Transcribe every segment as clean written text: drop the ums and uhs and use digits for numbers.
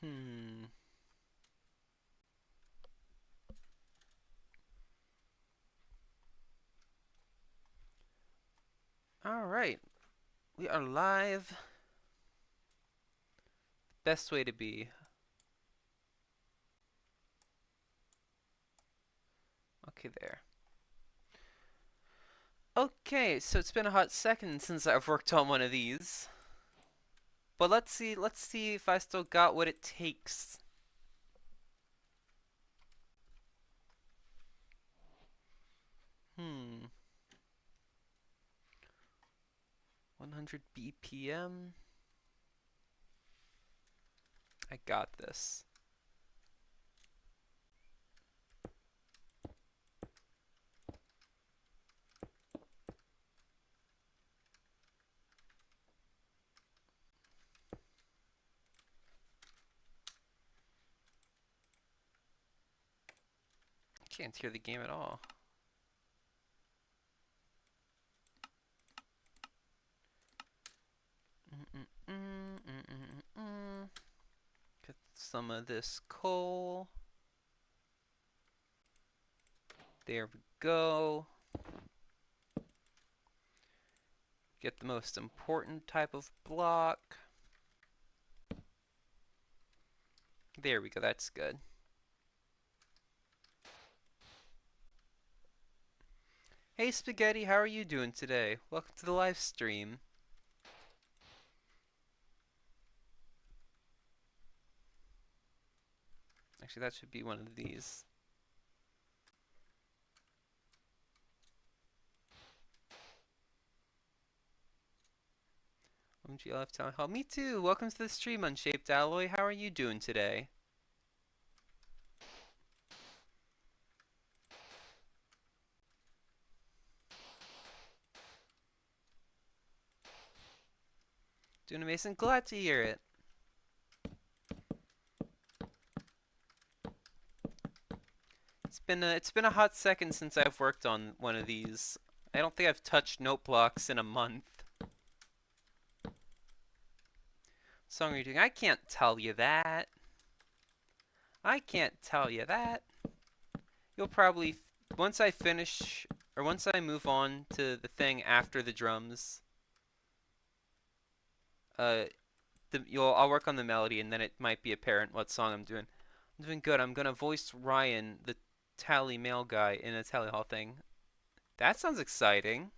Hmm. All right. We are live. Best way to be. Okay, there. Okay, so it's been a hot second since I've worked on one of these. But let's see if I still got what it takes. Hmm. 100 BPM. I got this. Can't hear the game at all. Get some of this coal. There we go. Get the most important type of block. There we go, that's good. Hey Spaghetti, how are you doing today? Welcome to the live stream. Actually, that should be one of these. MGLF Town Hall. Me too. Welcome to the stream, Unshaped Alloy. How are you doing today? Doing amazing. Glad to hear it. It's been a hot second since I've worked on one of these. I don't think I've touched note blocks in a month. What song are you doing? I can't tell you that. I can't tell you that. You'll probably once I finish or once I move on to the thing after the drums, uh I'll work on the melody and then it might be apparent what song I'm doing. I'm doing good. I'm gonna voice Ryan, the Tally male guy, in a Tally Hall thing. That sounds exciting.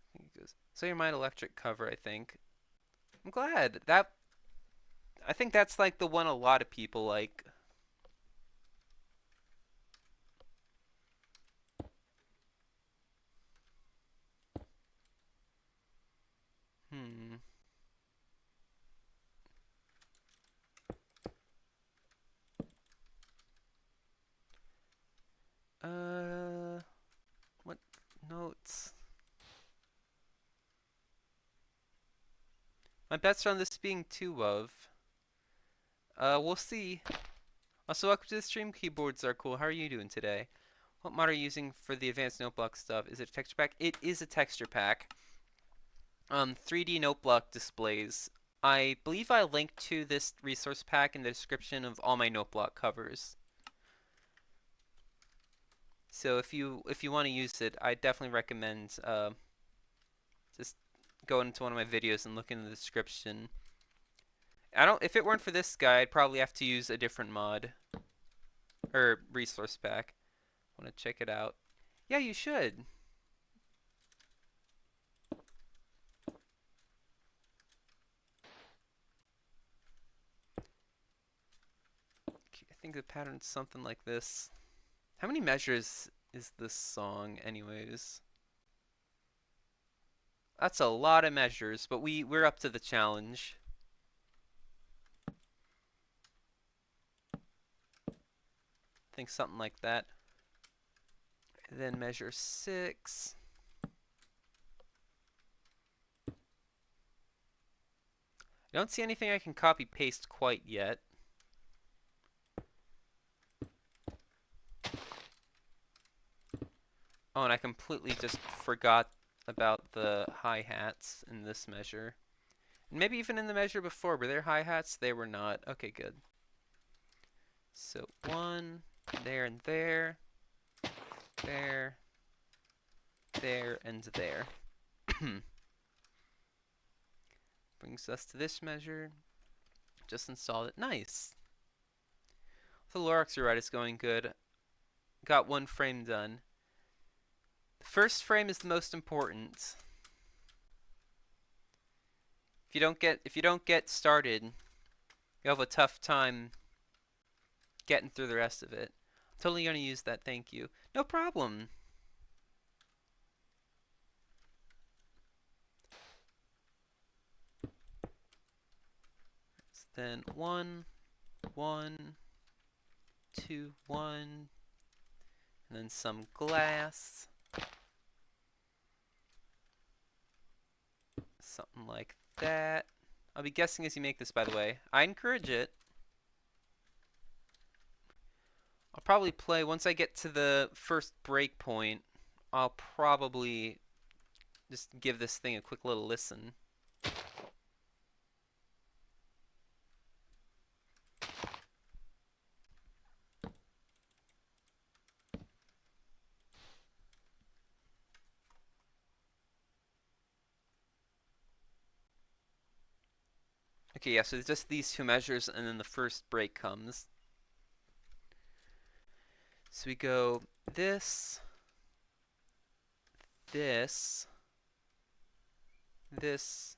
I think it goes. So your mind electric cover, I think. I'm glad. I think that's like the one a lot of people like. Hmm. Uh what notes? My bets are on this being two of. We'll see. Also, welcome to the stream. Keyboards are cool. How are you doing today? What mod are you using for the advanced note block stuff? Is it a texture pack? It is a texture pack. 3D note block displays. I believe I linked to this resource pack in the description of all my note block covers. So if you want to use it, I definitely recommend just go into one of my videos and look in the description. If it weren't for this guy, I'd probably have to use a different mod or resource pack. Want to check it out? Yeah, you should. I think the pattern's something like this. How many measures is this song, anyways? That's a lot of measures, but we're up to the challenge. I think something like that. And then measure 6. I don't see anything I can copy paste quite yet. Oh, and I completely just forgot about the hi-hats in this measure. Maybe even in the measure before, were there hi-hats? They were not. Okay, good. So 1, there and there, there, there, and there. Brings us to this measure. Just installed it. Nice. The Lorax rewrite is going good. Got 1 frame done. The first frame is the most important. If you don't get started, you'll have a tough time getting through the rest of it. I'm totally gonna use that, thank you. No problem. So then 1, 1, 2, 1, and then some glass. Something like that. I'll be guessing as you make this, by the way. I encourage it. I'll probably play, once I get to the first breakpoint, I'll probably just give this thing a quick little listen. Okay, yeah, so it's just these 2 measures, and then the first break comes. So we go this, this, this.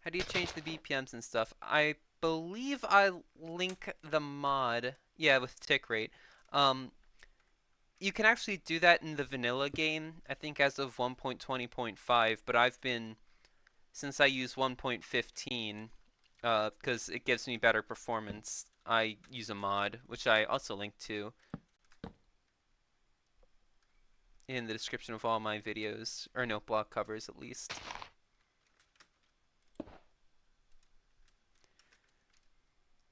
How do you change the BPMs and stuff? I believe I link the mod, yeah, with tick rate. You can actually do that in the vanilla game, I think as of 1.20.5, but I've been, since I use 1.15, because it gives me better performance, I use a mod, which I also link to in the description of all my videos, or no, blog covers at least.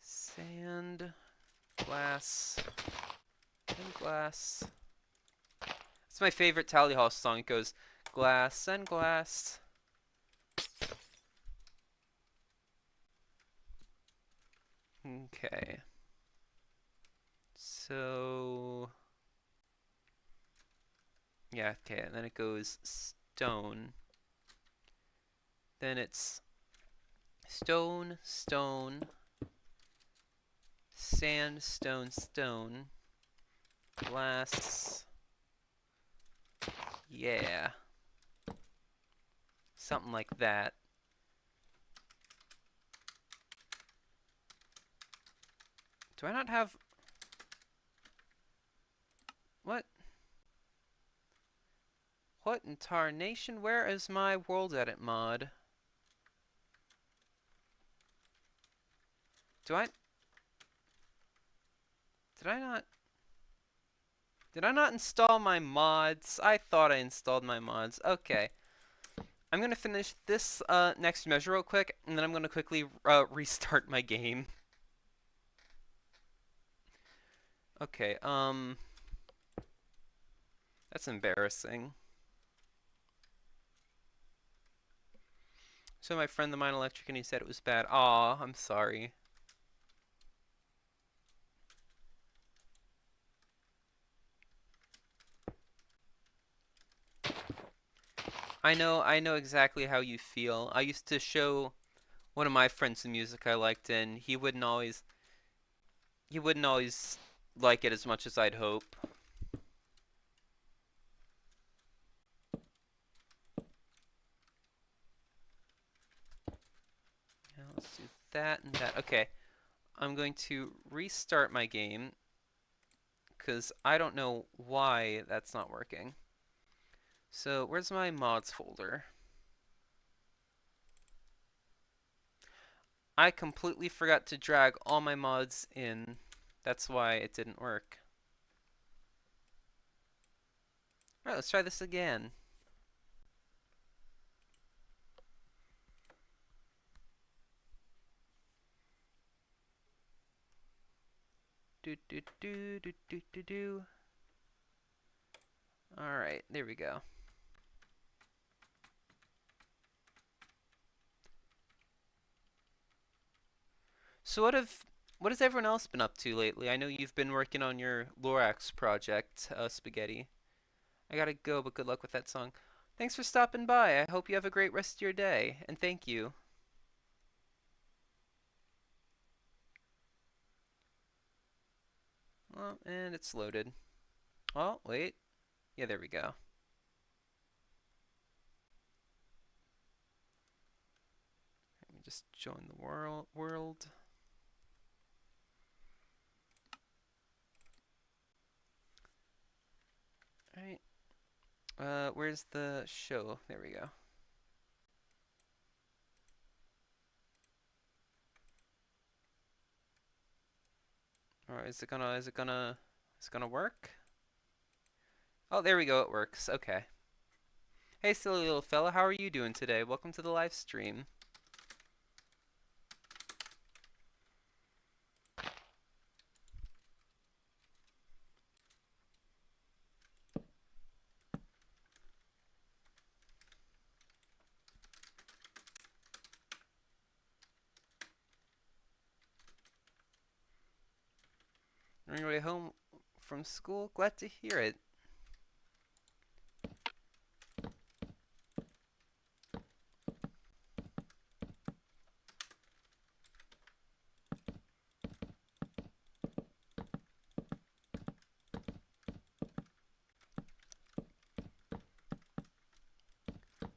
Sand, glass, and glass. It's my favorite Tally Hall song. It goes, glass and glass. Okay. So, yeah, okay, and then it goes stone. Then it's stone, stone, sand, stone, stone, glass. Yeah. Something like that. Do I not have... What? What in tarnation? Where is my world edit mod? Do I... Did I not... Did I not install my mods? I thought I installed my mods. Okay. I'm gonna finish this next measure real quick, and then I'm gonna quickly restart my game. Okay, that's embarrassing. So my friend the Mine Electric, and he said it was bad. Aw, I'm sorry. I know exactly how you feel. I used to show one of my friends the music I liked, and he wouldn't always like it as much as I'd hope. Yeah, let's do that and that. Okay, I'm going to restart my game because I don't know why that's not working. So where's my mods folder? I completely forgot to drag all my mods in. That's why it didn't work. Alright, let's try this again. Do do do do do do do. Alright, there we go. So what has everyone else been up to lately? I know you've been working on your Lorax project, Spaghetti. I gotta go, but good luck with that song. Thanks for stopping by. I hope you have a great rest of your day, and thank you. Well, and it's loaded. Oh, wait. Yeah, there we go. Let me just join the world. Alright. Where's the show? There we go. Alright, is it gonna work? Oh, there we go, it works. Okay. Hey, silly little fella, how are you doing today? Welcome to the live stream. On your way home from school? Glad to hear it.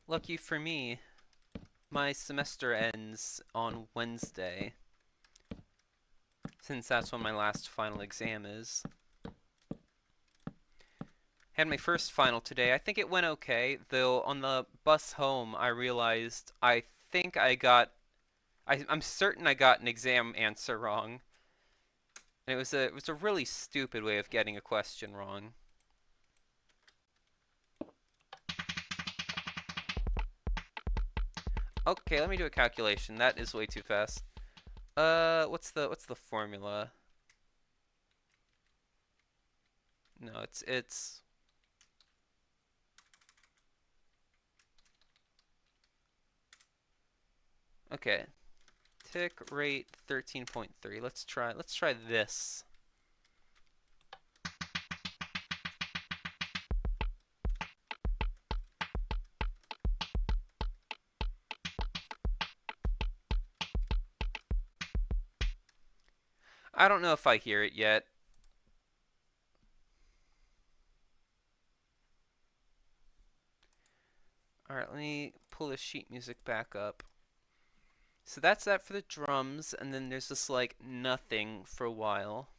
Lucky for me, my semester ends on Wednesday, since that's when my last final exam is. Had my first final today. I think it went okay, though on the bus home I realized I think I'm certain I got an exam answer wrong. And it was a really stupid way of getting a question wrong. Okay, let me do a calculation. That is way too fast. What's the formula? No, it's okay. Tick rate 13.3. Let's try this. I don't know if I hear it yet. Alright, let me pull the sheet music back up. So that's that for the drums, and then there's just like nothing for a while.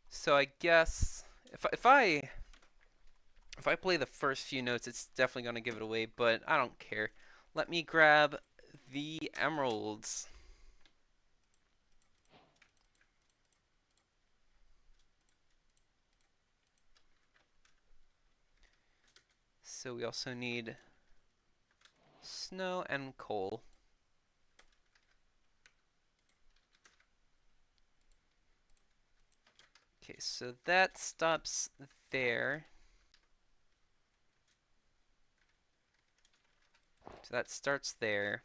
So I guess if I play the first few notes, it's definitely gonna give it away, but I don't care. Let me grab the emeralds. So we also need snow and coal. Okay, so that stops there. So that starts there.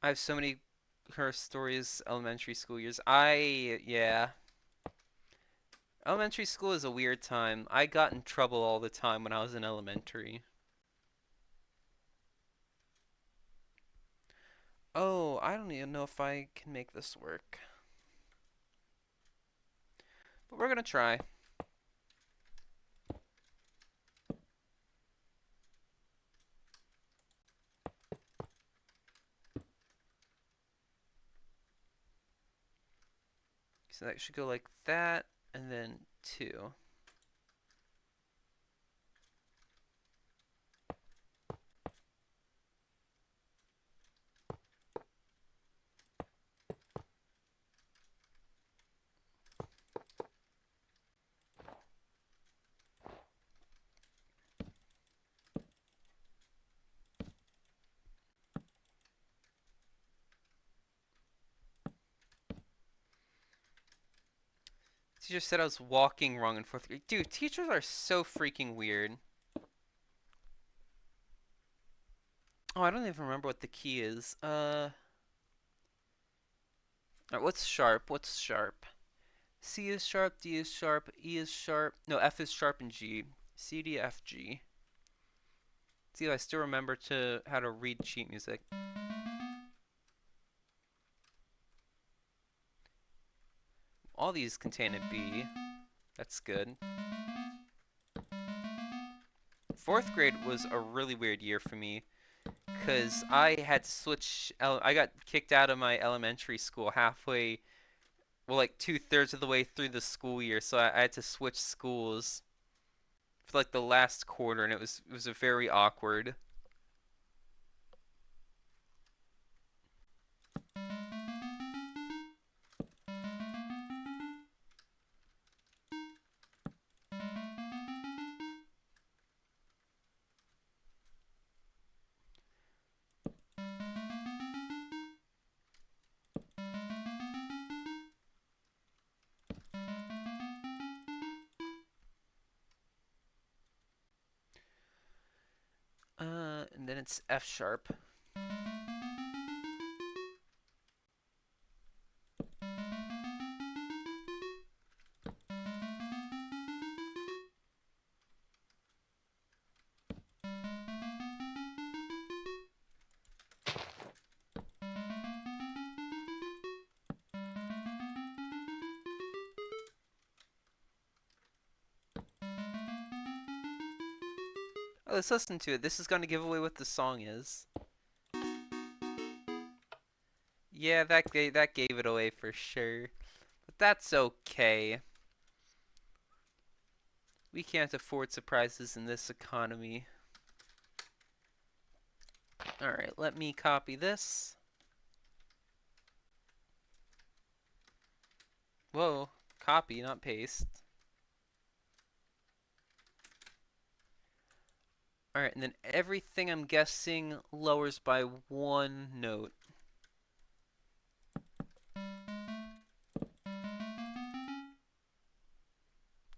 I have so many her stories elementary school years. Yeah. Elementary school is a weird time. I got in trouble all the time when I was in elementary. Oh, I don't even know if I can make this work. But we're gonna try. So that should go like that, and then 2. Teacher said I was walking wrong in 4th grade. Dude, teachers are so freaking weird. Oh, I don't even remember what the key is. Alright, what's sharp? What's sharp? C is sharp, D is sharp, E is sharp. No, F is sharp, and G. C, D, F, G. See, I still remember how to read sheet music. All these contain a B. That's good. 4th grade was a really weird year for me because I had to switch. I got kicked out of my elementary school halfway, well, like 2/3 of the way through the school year, so I had to switch schools for like the last quarter, and it was a very awkward. And then it's F sharp. Oh, let's listen to it. This is gonna give away what the song is. Yeah, that gave it away for sure. But that's okay. We can't afford surprises in this economy. Alright, let me copy this. Whoa, copy, not paste. Alright, and then everything I'm guessing lowers by 1 note.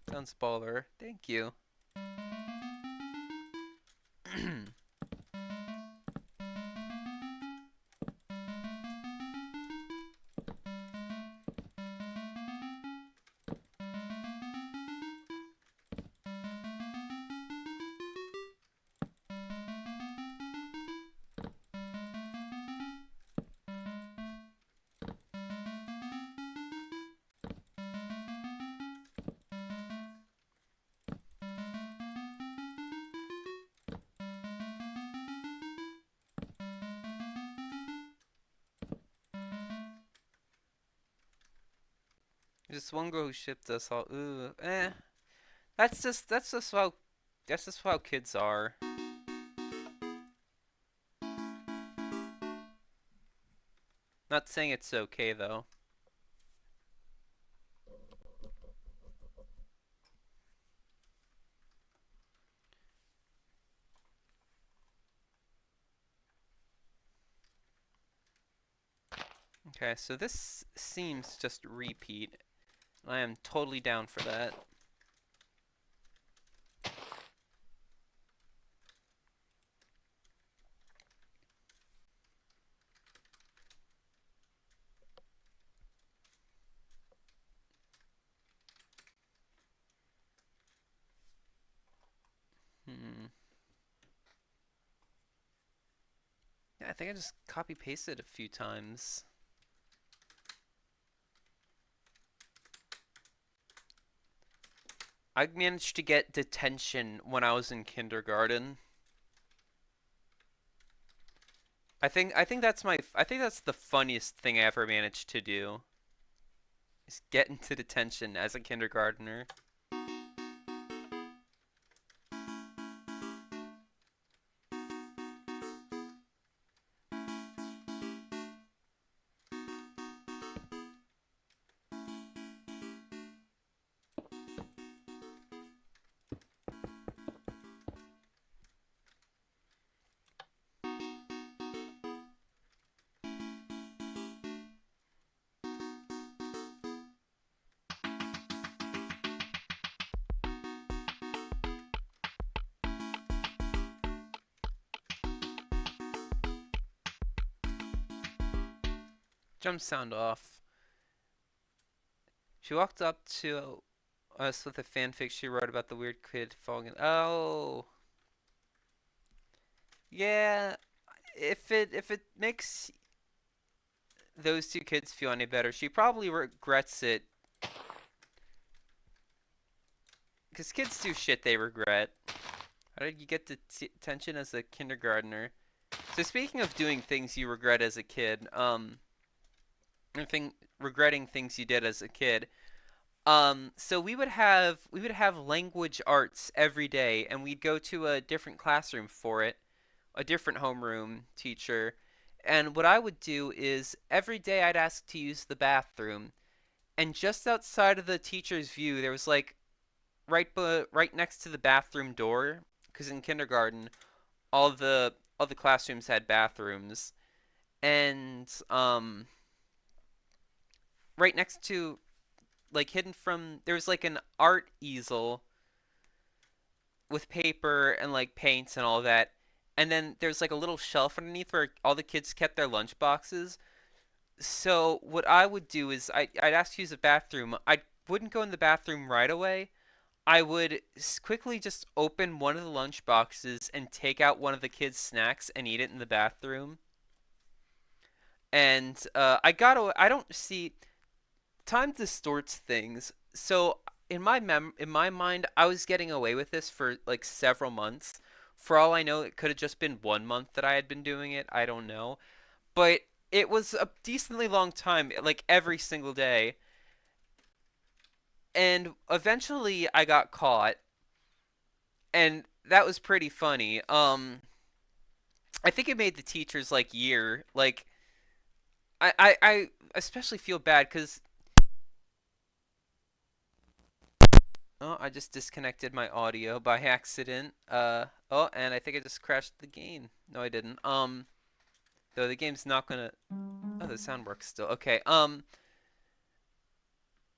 Sounds baller. Thank you. Just one girl who shipped us all. Ooh, eh. That's just how kids are. Not saying it's okay though. Okay, so this seems just repeat. I am totally down for that. Hmm. Yeah, I think I just copy pasted a few times. I managed to get detention when I was in kindergarten. I think that's the funniest thing I ever managed to do. Is get into detention as a kindergartner. Jump sound off. She walked up to us with a fanfic she wrote about the weird kid falling in. Oh, yeah. If it makes those two kids feel any better, she probably regrets it. Because kids do shit they regret. How did you get detention as a kindergartner? So speaking of doing things you regret as a kid, regretting things you did as a kid. So we would have language arts every day, and we'd go to a different classroom for it, a different homeroom teacher. And what I would do is every day I'd ask to use the bathroom, and just outside of the teacher's view, there was like right next to the bathroom door, because in kindergarten all the classrooms had bathrooms, and right next to, like, hidden from, there was like an art easel with paper and like paints and all that. And then there's like a little shelf underneath where all the kids kept their lunch boxes. So what I would do is I'd ask to use the bathroom. I wouldn't go in the bathroom right away. I would quickly just open one of the lunch boxes and take out one of the kids' snacks and eat it in the bathroom. And I don't see, time distorts things. So in my mind, I was getting away with this for like several months. For all I know, it could have just been 1 month that I had been doing it. I don't know, but it was a decently long time, like every single day. And eventually, I got caught, and that was pretty funny. I think it made the teachers like year like I especially feel bad because, oh, I just disconnected my audio by accident. Oh, and I think I just crashed the game. No, I didn't. Though the game's not gonna. Oh, the sound works still. Okay.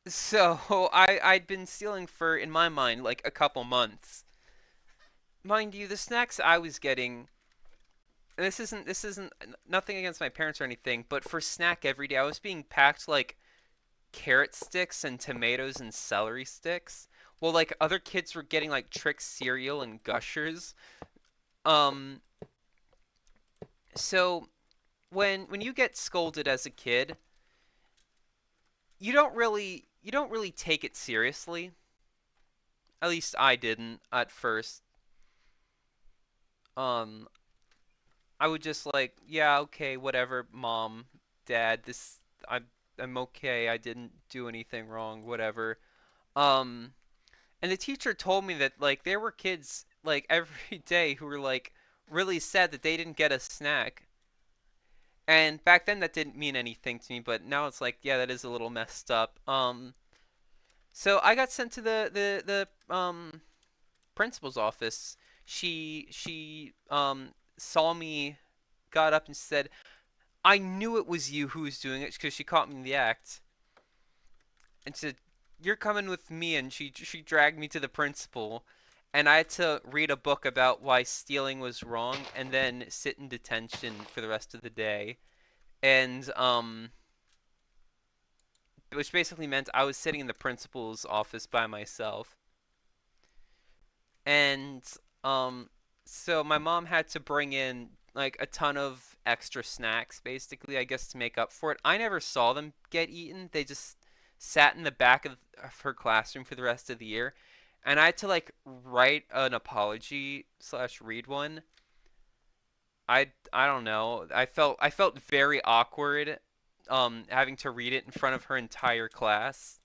So I'd been stealing for, in my mind, like a couple months. Mind you, the snacks I was getting. And this isn't nothing against my parents or anything, but for snack every day, I was being packed like carrot sticks and tomatoes and celery sticks. Well, like other kids were getting like Trix cereal and Gushers. Um, so when you get scolded as a kid, you don't really take it seriously. At least I didn't at first. Um, I would just like, yeah, okay, whatever, mom, dad, this I'm okay. I didn't do anything wrong, whatever. Um, and the teacher told me that like there were kids like every day who were like really sad that they didn't get a snack. And back then that didn't mean anything to me, but now it's like, yeah, that is a little messed up. So I got sent to the principal's office. She saw me, got up and said, "I knew it was you who was doing it because she caught me in the act." And said, "You're coming with me." And she dragged me to the principal, and I had to read a book about why stealing was wrong, and then sit in detention for the rest of the day. And which basically meant I was sitting in the principal's office by myself. And um, so my mom had to bring in like a ton of extra snacks, basically, I guess, to make up for it. I never saw them get eaten. They just sat in the back of her classroom for the rest of the year. And I had to like write an apology slash read one. I don't know. I felt very awkward having to read it in front of her entire class.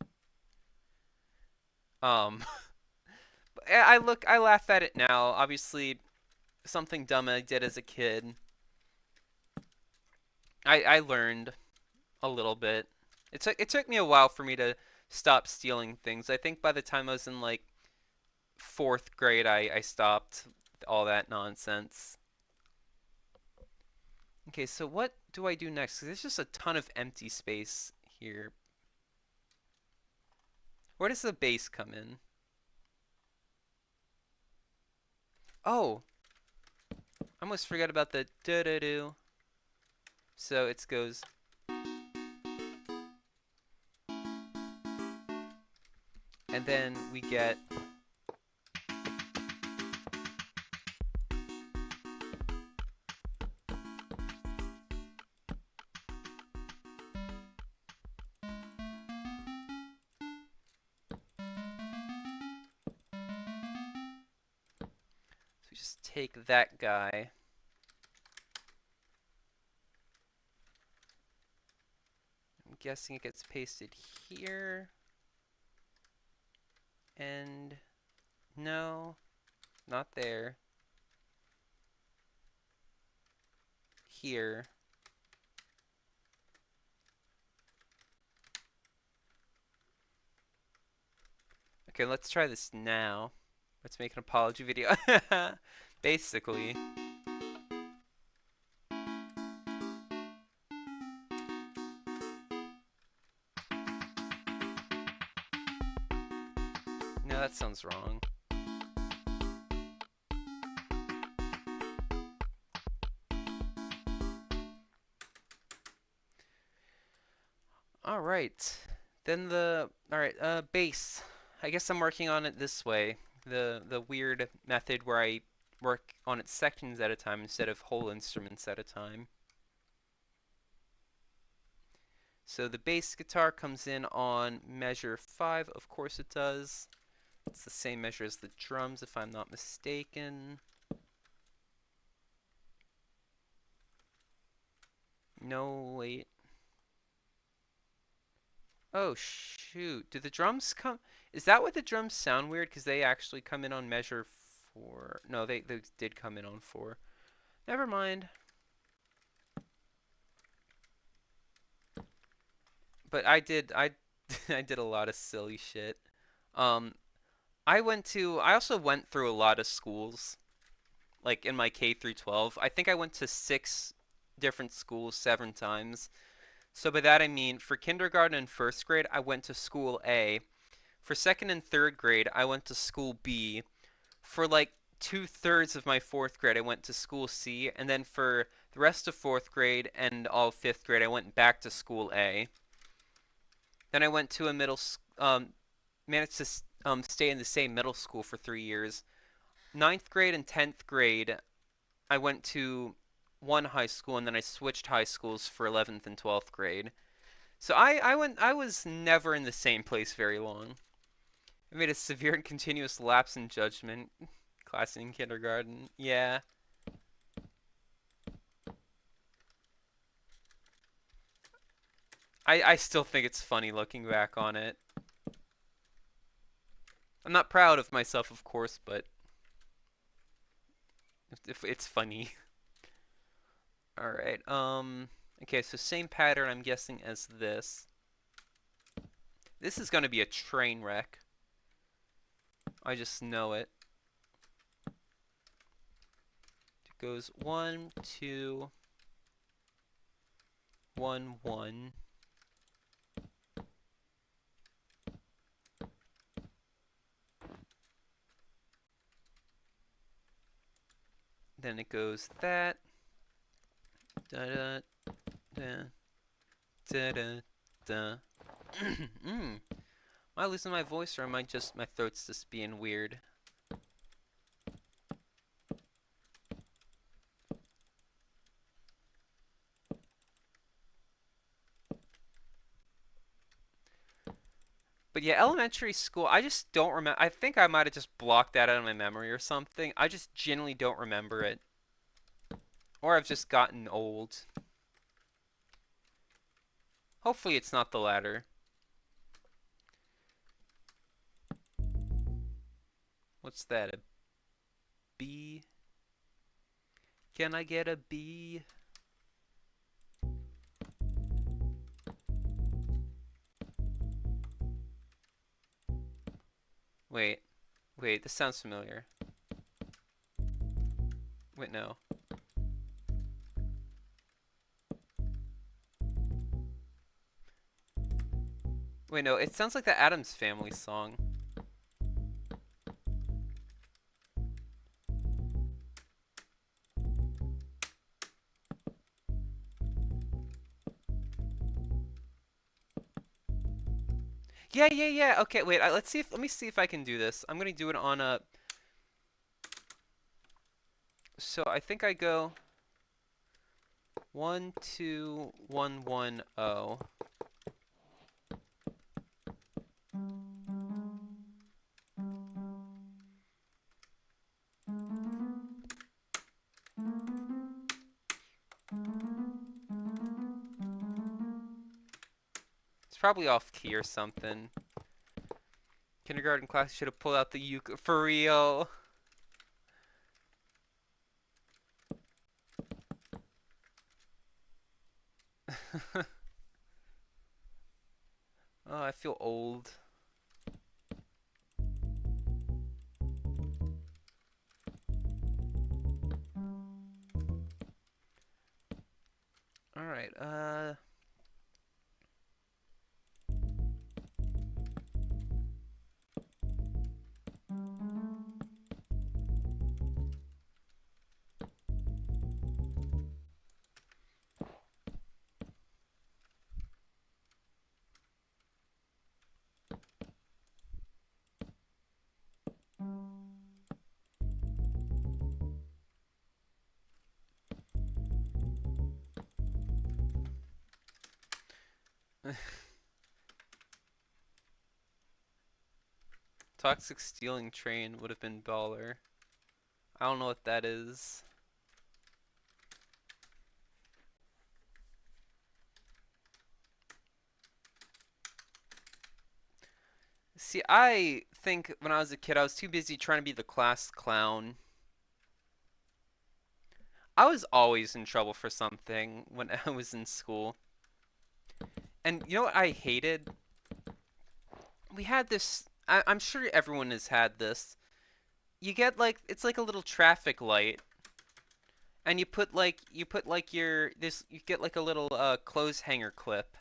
Um I laugh at it now. Obviously, something dumb I did as a kid. I learned a little bit. It took me a while for me to stop stealing things. I think by the time I was in like fourth grade, I stopped all that nonsense. Okay, so what do I do next? 'Cause there's just a ton of empty space here. Where does the bass come in? Oh, I almost forgot about the do do do. So it goes. And then we get we just take that guy. I'm guessing it gets pasted here. And no, not there. Here. Okay, let's try this now. Let's make an apology video. Basically. No, that sounds wrong. Alright. Then bass. I guess I'm working on it this way. The weird method where I work on it sections at a time instead of whole instruments at a time. So the bass guitar comes in on measure 5, of course it does. It's the same measure as the drums if I'm not mistaken. No, wait. Oh shoot, do the drums come... Is that what the drums sound weird? Because they actually come in on measure 4. No, they did come in on 4. Never mind. But I did a lot of silly shit. Um, I also went through a lot of schools, like in my K through 12. I think I went to 6 different schools 7 times. So by that I mean for kindergarten and first grade, I went to school A. For second and third grade, I went to school B. For like 2/3 of my fourth grade, I went to school C. And then for the rest of fourth grade and all of fifth grade, I went back to school A. Then I went to a managed to stay in the same middle school for 3 years. Ninth grade and 10th grade, I went to one high school, and then I switched high schools for 11th and 12th grade. So I was never in the same place very long. I made a severe and continuous lapse in judgment class in kindergarten. Yeah. I still think it's funny looking back on it. I'm not proud of myself, of course, but it's funny. Alright, okay, so same pattern, I'm guessing, as this. This is going to be a train wreck. I just know it. It goes 1, 2, 1, 1. Then it goes that. Da da da da da da. Am I losing my voice, or am I just my throat's just being weird? But yeah, elementary school, I just don't remember. I think I might have just blocked that out of my memory or something. I just genuinely don't remember it. Or I've just gotten old. Hopefully it's not the latter. What's that? A B? Can I get a B? Wait. Wait, this sounds familiar. Wait, no. Wait, no, it sounds like the Addams Family song. Yeah, yeah, yeah. Okay, wait. Let's see if let me see if I can do this. I'm gonna do it on a. So I think I go 12110. It's probably off key or something. Kindergarten class should have pulled out the uke for real. Oh, I feel old. All right. Toxic stealing train would have been baller. I don't know what that is. See, I think when I was a kid, I was too busy trying to be the class clown. I was always in trouble for something when I was in school. And you know what I hated? We had this. I'm sure everyone has had this. You get like it's like a little traffic light, and you put like your this you get like a little clothes hanger clip,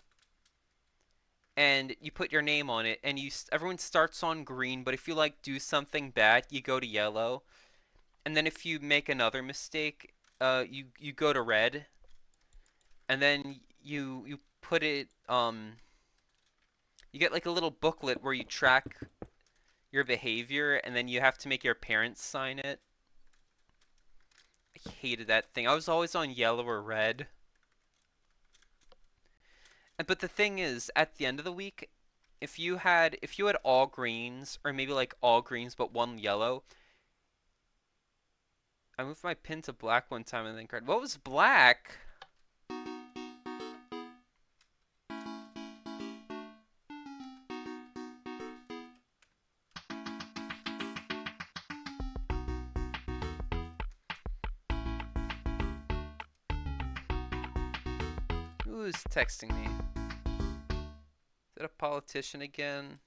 and you put your name on it, and everyone starts on green, but if you like do something bad, you go to yellow, and then if you make another mistake, you go to red, and then you put it you get like a little booklet where you track your behavior, and then you have to make your parents sign it. I hated that thing. I was always on yellow or red. But the thing is, at the end of the week, if you had all greens, or maybe like all greens but one yellow. I moved my pin to black one time and then cried. What was black? Who's texting me? Is it a politician again?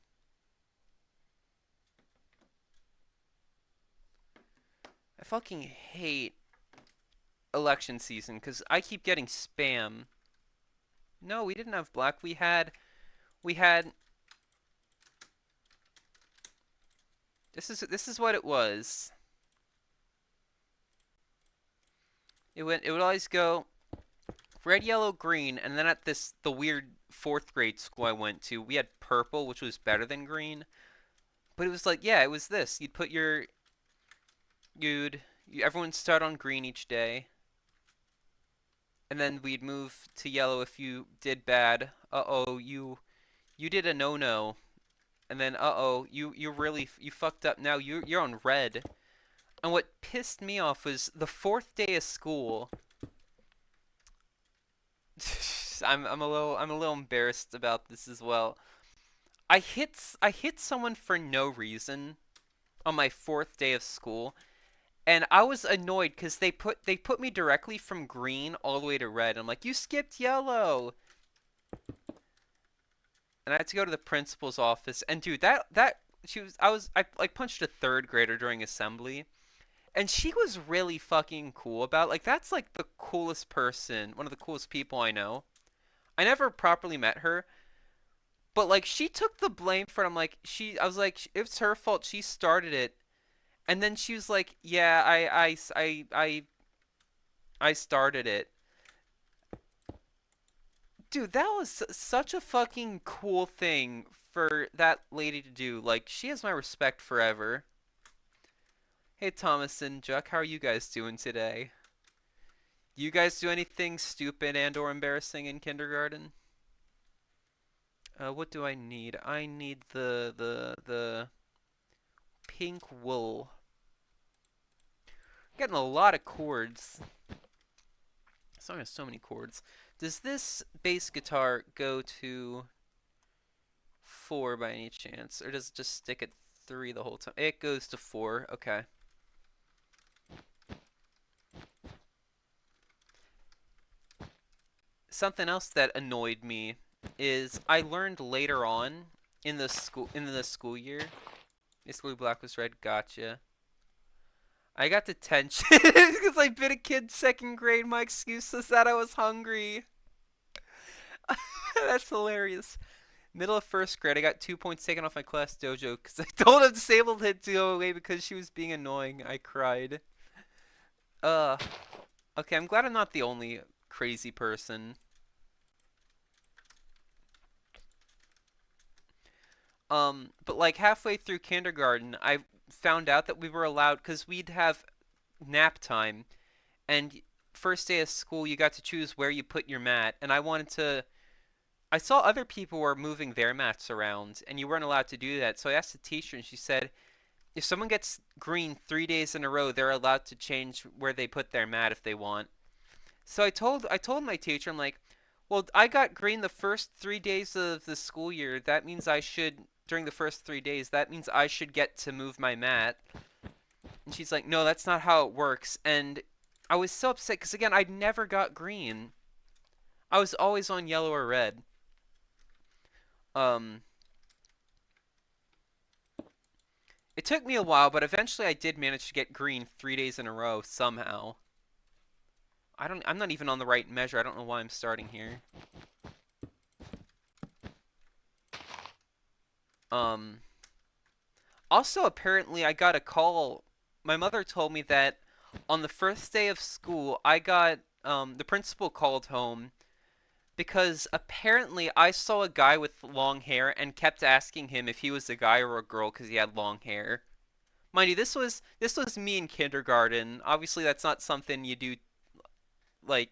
I fucking hate election season because I keep getting spam. No, we didn't have black. We had. This is what it was. It would always go red, yellow, green, and then at the weird fourth grade school I went to, we had purple, which was better than green. But it was like, yeah, it was this. You'd put your everyone start on green each day, and then we'd move to yellow if you did bad. Uh-oh, you did a no-no. And then uh-oh, you really you fucked up. Now you're on red. And what pissed me off was the fourth day of school. I'm a little embarrassed about this as well. I hit someone for no reason on my fourth day of school, and I was annoyed because they put me directly from green all the way to red. I'm like, you skipped yellow, and I had to go to the principal's office. And dude, that she was I like punched a third grader during assembly, and she was really fucking cool about like that's like the coolest person, one of the coolest people I know. I never properly met her, but like she took the blame for it. I was like, it's her fault. She started it. And then she was like, "Yeah, I started it." Dude, that was such a fucking cool thing for that lady to do. Like, she has my respect forever. Hey, Thomas and Juck, how are you guys doing today? You guys do anything stupid and or embarrassing in kindergarten? What do I need? I need the pink wool. Getting a lot of chords. This song has so many chords. Does this bass guitar go to 4 by any chance? Or does it just stick at 3 the whole time? It goes to 4. Okay. Something else that annoyed me is I learned later on in the school year. Basically, black was red. Gotcha. I got detention because I bit a kid 2nd grade. My excuse was that I was hungry. That's hilarious. Middle of 1st grade, I got 2 points taken off my class dojo because I told a disabled kid to go away because she was being annoying. I cried. Uh, okay, I'm glad I'm not the only crazy person. But like halfway through kindergarten, I found out that we were allowed, because we'd have nap time, and first day of school, you got to choose where you put your mat, and I saw other people were moving their mats around, and you weren't allowed to do that, so I asked the teacher, and she said, if someone gets green 3 days in a row, they're allowed to change where they put their mat if they want. So I told my teacher, I'm like, well, I got green the first 3 days of the school year. That means I should, during the first 3 days, that means I should get to move my mat. And she's like, no, that's not how it works. And I was so upset because, again, I never got green. I was always on yellow or red. Um, it took me a while, but eventually I did manage to get green 3 days in a row somehow. I'm not even on the right measure. I don't know why I'm starting here. Um, Also, apparently, I got a call. My mother told me that on the first day of school, the principal called home because apparently I saw a guy with long hair and kept asking him if he was a guy or a girl because he had long hair. Mind you, this was me in kindergarten. Obviously, that's not something you do. Like,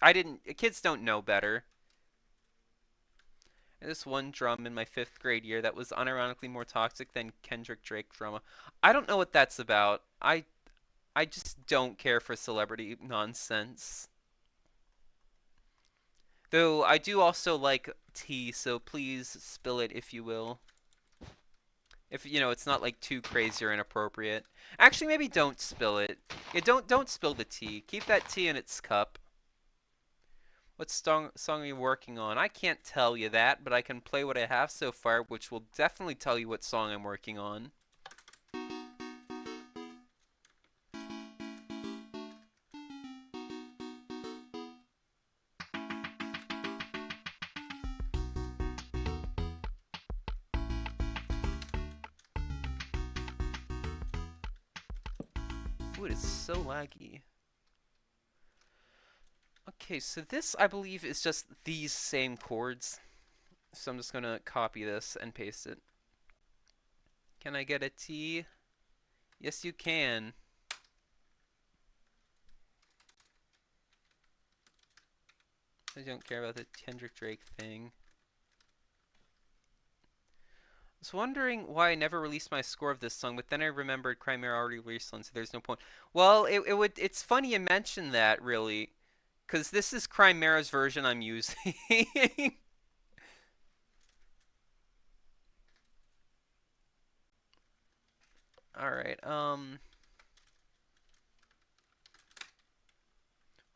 I didn't. Kids don't know better. This one drum in my 5th grade year that was unironically more toxic than Kendrick Drake drama. I don't know what that's about. I just don't care for celebrity nonsense. Though I do also like tea, so please spill it if you will. If it's not like too crazy or inappropriate. Actually, maybe don't spill it. Yeah, don't spill the tea. Keep that tea in its cup. What song are you working on? I can't tell you that, but I can play what I have so far, which will definitely tell you what song I'm working on. Ooh, it is so laggy. Okay, so this, I believe, is just these same chords. So I'm just going to copy this and paste it. Can I get a T? Yes, you can. I don't care about the Kendrick Drake thing. I was wondering why I never released my score of this song, but then I remembered Crimea already released one, so there's no point. Well, it's funny you mention that, really, because this is Chimera's version I'm using. Alright,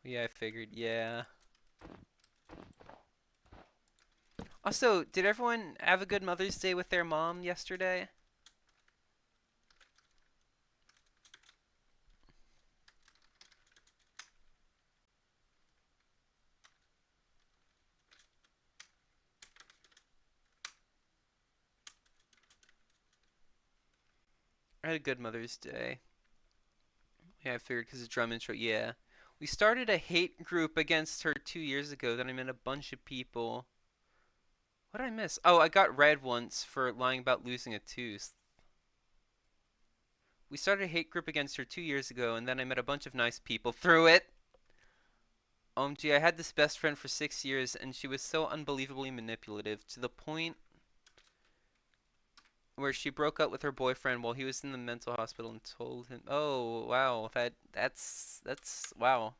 yeah, I figured, yeah. Also, did everyone have a good Mother's Day with their mom yesterday? I had a good Mother's Day. Yeah, I figured because of drum intro, yeah. We started a hate group against her 2 years ago, then I met a bunch of people. What did I miss? Oh, I got red once for lying about losing a tooth. We started a hate group against her 2 years ago, and then I met a bunch of nice people through it. OMG, I had this best friend for 6 years, and she was so unbelievably manipulative, to the point where she broke up with her boyfriend while he was in the mental hospital and told him, oh, wow, that's, wow.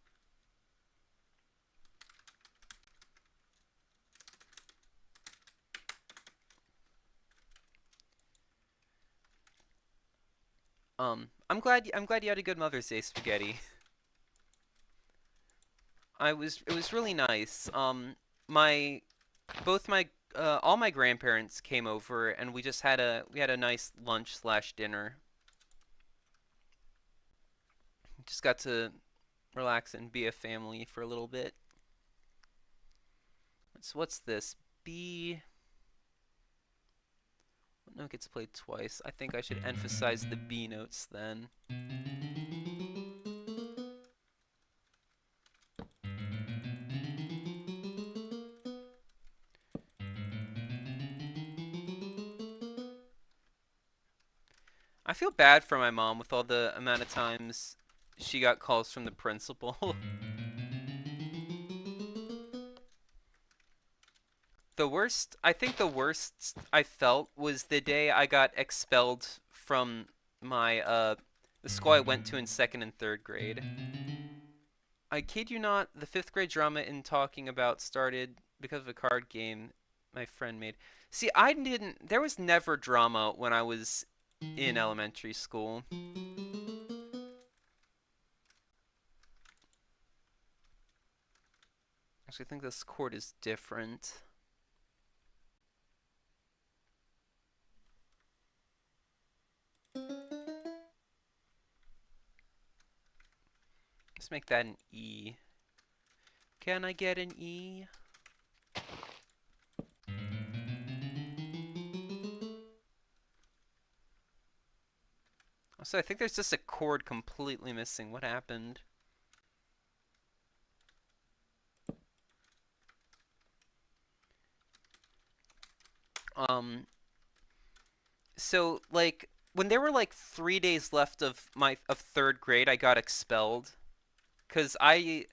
I'm glad you had a good Mother's Day, Spaghetti. It was really nice. My, both my, all my grandparents came over, and we had a nice lunch slash dinner. Just got to relax and be a family for a little bit. So what's this? B. What note gets played twice? I think I should emphasize the B notes then. I feel bad for my mom with all the amount of times she got calls from the principal. I think the worst I felt was the day I got expelled from my, the school I went to in second and third grade. I kid you not, the fifth grade drama in talking about started because of a card game my friend made. See, there was never drama when I was in elementary school. Actually, I think this chord is different. Let's make that an E. Can I get an E? Also, I think there's just a chord completely missing. What happened? So like when there were like 3 days left of third grade, I got expelled because I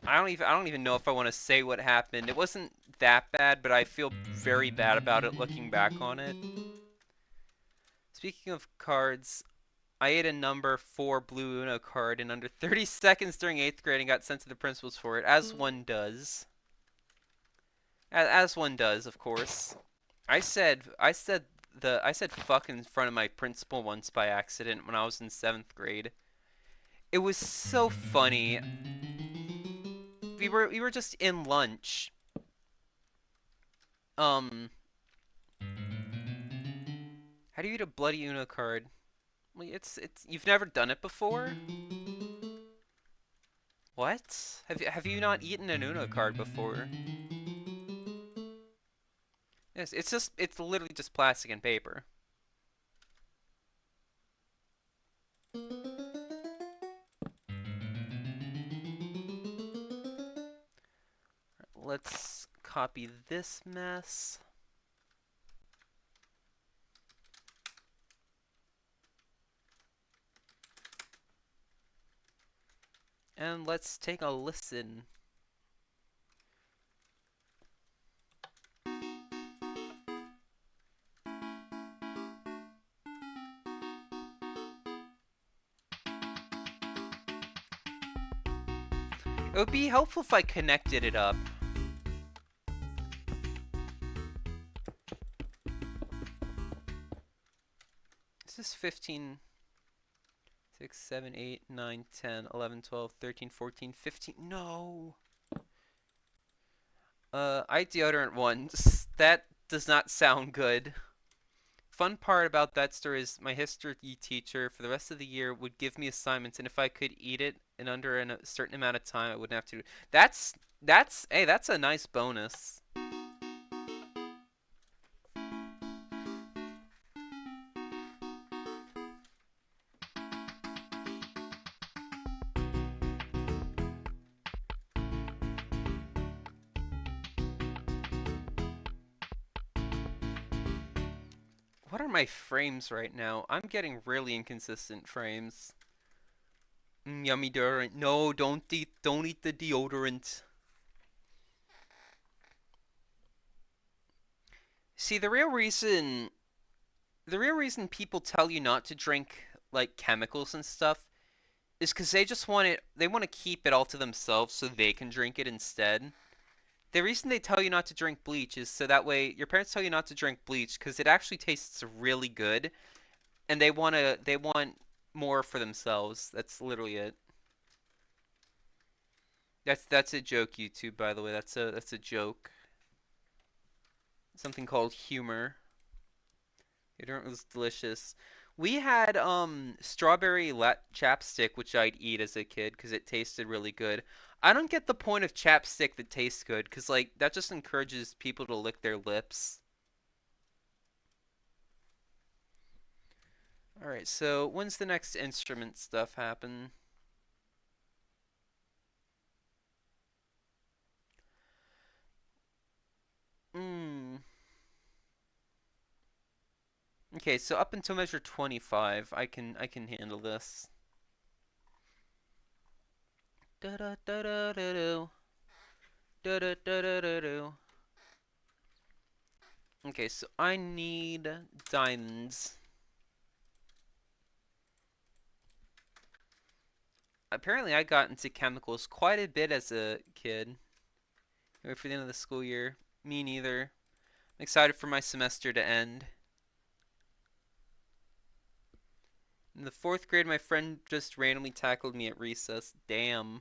don't even know if I want to say what happened. It wasn't that bad, but I feel very bad about it looking back on it. Speaking of cards, I ate a number 4 blue Uno card in under 30 seconds during 8th grade and got sent to the principals for it, as one does. As one does, of course. I said fuck in front of my principal once by accident when I was in 7th grade. It was so funny. We were just in lunch. Um, how do you eat a bloody Uno card? Well, it's you've never done it before? What? Have you not eaten an Uno card before? Yes, it's literally just plastic and paper. Let's copy this mess. And let's take a listen. It would be helpful if I connected it up. This is 15, 6, 7, 8, 9, 10, 11, 12, 13, 14, 15. No! I deodorant once. That does not sound good. Fun part about that story is my history teacher for the rest of the year would give me assignments, and if I could eat it in under a certain amount of time, I wouldn't have to. Hey, that's a nice bonus. What are my frames right now? I'm getting really inconsistent frames. Yummy deodorant. No, don't eat the deodorant. See, the real reason people tell you not to drink like chemicals and stuff is because they want to keep it all to themselves so they can drink it instead. The reason they tell you not to drink bleach is so that way your parents tell you not to drink bleach because it actually tastes really good and they want more for themselves. That's literally it. That's a joke, YouTube, by the way. That's a joke. Something called humor. It was delicious. We had strawberry chapstick, which I'd eat as a kid because it tasted really good. I don't get the point of chapstick that tastes good because like that just encourages people to lick their lips. All right, so when's the next instrument stuff happen? Hmm. Okay, so up until measure 25, I can handle this. Da da da da da do. Da da da da da do. Okay, so I need diamonds. Apparently, I got into chemicals quite a bit as a kid. Wait for the end of the school year. Me neither. I'm excited for my semester to end. In the fourth grade, my friend just randomly tackled me at recess. Damn.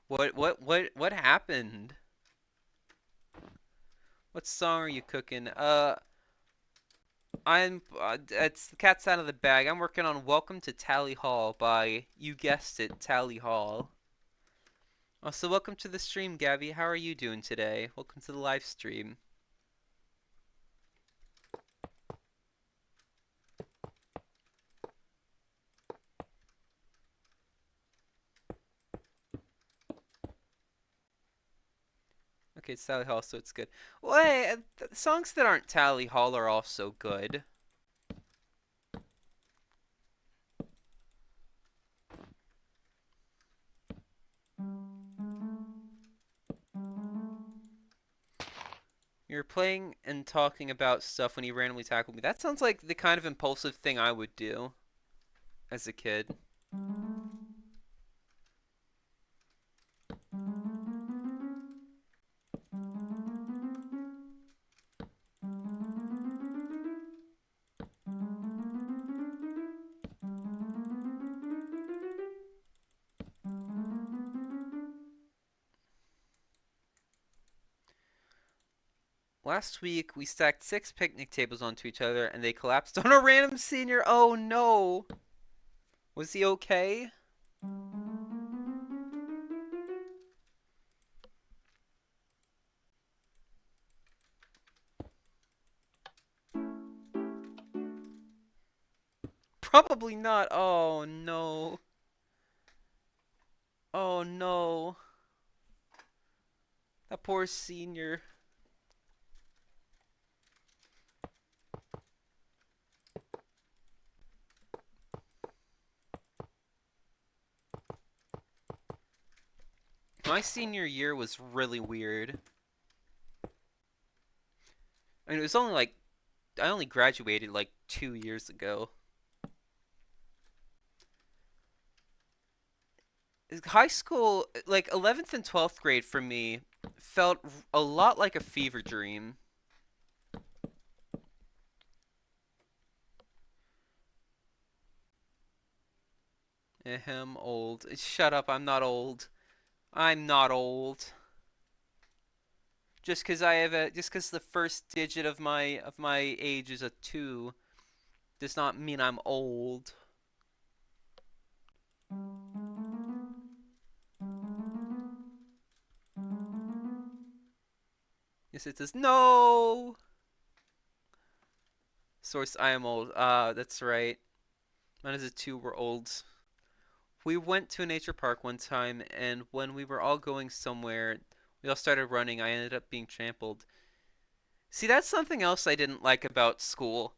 What happened? What song are you cooking? It's the cat's out of the bag. I'm working on Welcome to Tally Hall by, you guessed it, Tally Hall. Also, welcome to the stream, Gabby. How are you doing today? Welcome to the live stream. Okay, it's Tally Hall, so it's good. Well, hey, songs that aren't Tally Hall are also good. You're playing and talking about stuff when he randomly tackled me. That sounds like the kind of impulsive thing I would do as a kid. Last week, we stacked 6 picnic tables onto each other and they collapsed on a random senior. Oh no! Was he okay? Probably not. Oh no. Oh no. That poor senior. My senior year was really weird. I mean, it was only like, I only graduated like 2 years ago. High school, like 11th and 12th grade for me, felt a lot like a fever dream. Ahem, old. Shut up, I'm not old. I'm not old. Just because the first digit of my age is a 2 does not mean I'm old. Yes, it says no. Source, I am old. That's right. Mine is a 2. We're old. We went to a nature park one time, and when we were all going somewhere, We all started running. I ended up being trampled. See, that's something else I didn't like about school.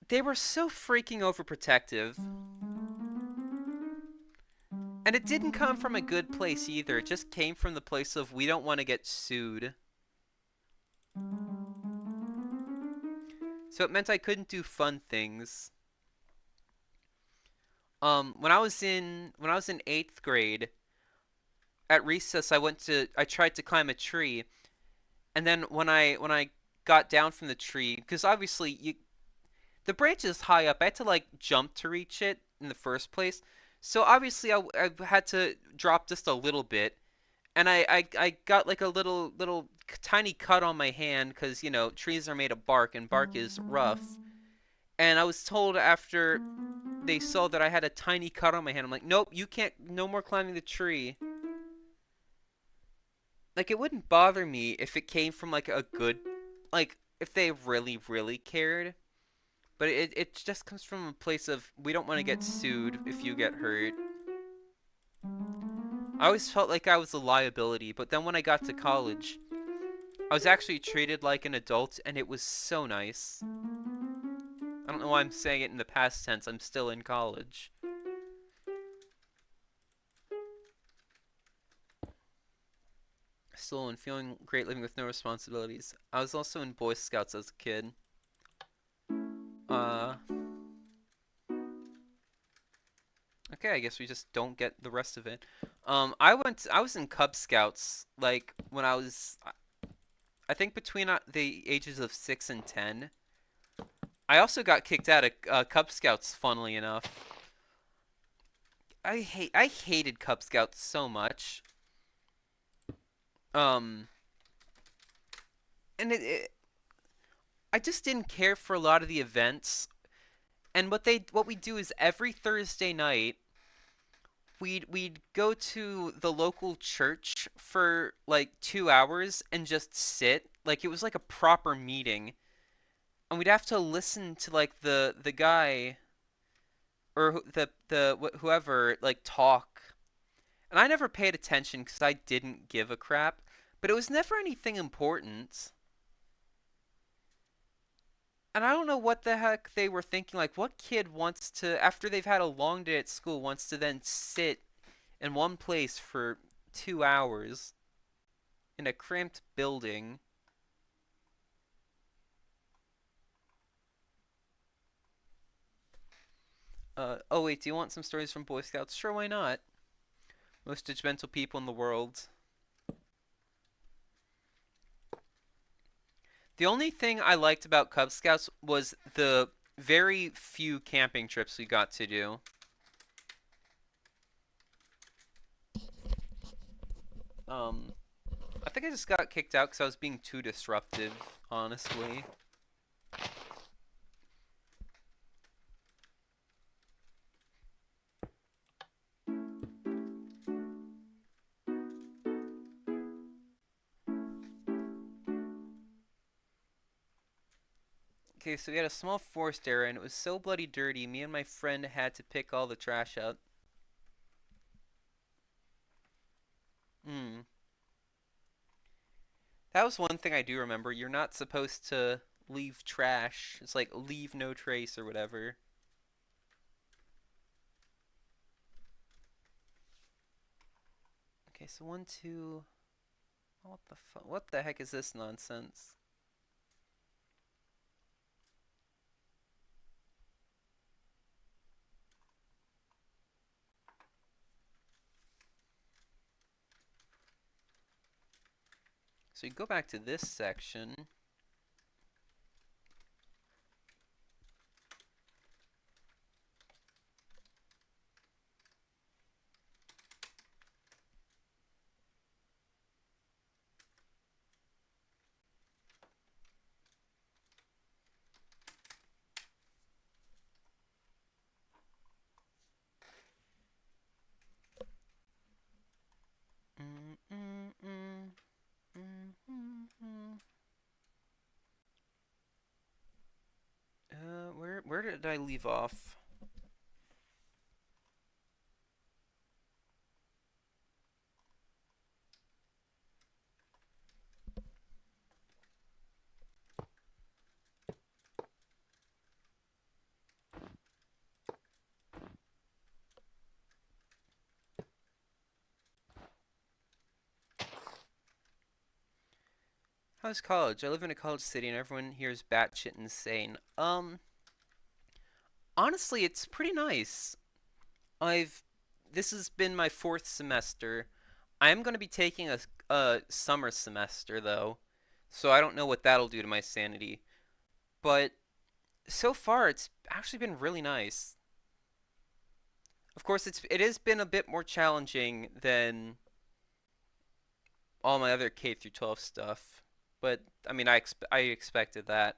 They were so freaking overprotective. And it didn't come from a good place either. It just came from the place of we don't want to get sued. So it meant I couldn't do fun things. When I was in 8th grade, at recess I tried to climb a tree, and then when I got down from the tree, because obviously the branch is high up, I had to like jump to reach it in the first place. So obviously I had to drop just a little bit, and I got like a little tiny cut on my hand because trees are made of bark and bark is rough. And I was told after they saw that I had a tiny cut on my hand, I'm like, nope, you can't, no more climbing the tree. Like it wouldn't bother me if it came from like a good, like if they really cared. But it just comes from a place of we don't want to get sued if you get hurt. I always felt like I was a liability, but then when I got to college, I was actually treated like an adult, and it was so nice. I don't know why I'm saying it in the past tense. I'm still in college. Still and feeling great living with no responsibilities. I was also in Boy Scouts as a kid. Uh, okay, I guess we just don't get the rest of it. I was in Cub Scouts, like, when I think between the ages of 6 and 10. I also got kicked out of Cub Scouts, funnily enough. I hated Cub Scouts so much. Um, and I just didn't care for a lot of the events. And what we do is every Thursday night, we'd go to the local church for like 2 hours and just sit. Like it was like a proper meeting. And we'd have to listen to like the guy or whoever like talk. And I never paid attention because I didn't give a crap. But it was never anything important. And I don't know what the heck they were thinking. Like, what kid wants to, after they've had a long day at school, wants to then sit in one place for 2 hours in a cramped building? Oh wait, do you want some stories from Boy Scouts? Sure, why not? Most judgmental people in the world. The only thing I liked about Cub Scouts was the very few camping trips we got to do. I think I just got kicked out because I was being too disruptive, honestly. Okay, so we had a small forest area, and it was so bloody dirty, me and my friend had to pick all the trash out. Hmm. That was one thing I do remember. You're not supposed to leave trash. It's like leave no trace or whatever. Okay, so 1, 2... What the heck is this nonsense? So you go back to this section. Mm, mm, mm, mm, mm, mm. Where did I leave off? How's college? I live in a college city and everyone here is batshit insane. Honestly, it's pretty nice. I've This has been my fourth semester. I am going to be taking a summer semester though, so I don't know what that'll do to my sanity. But so far, it's actually been really nice. Of course, it has been a bit more challenging than all my other K through 12 stuff, but I mean, I expected that.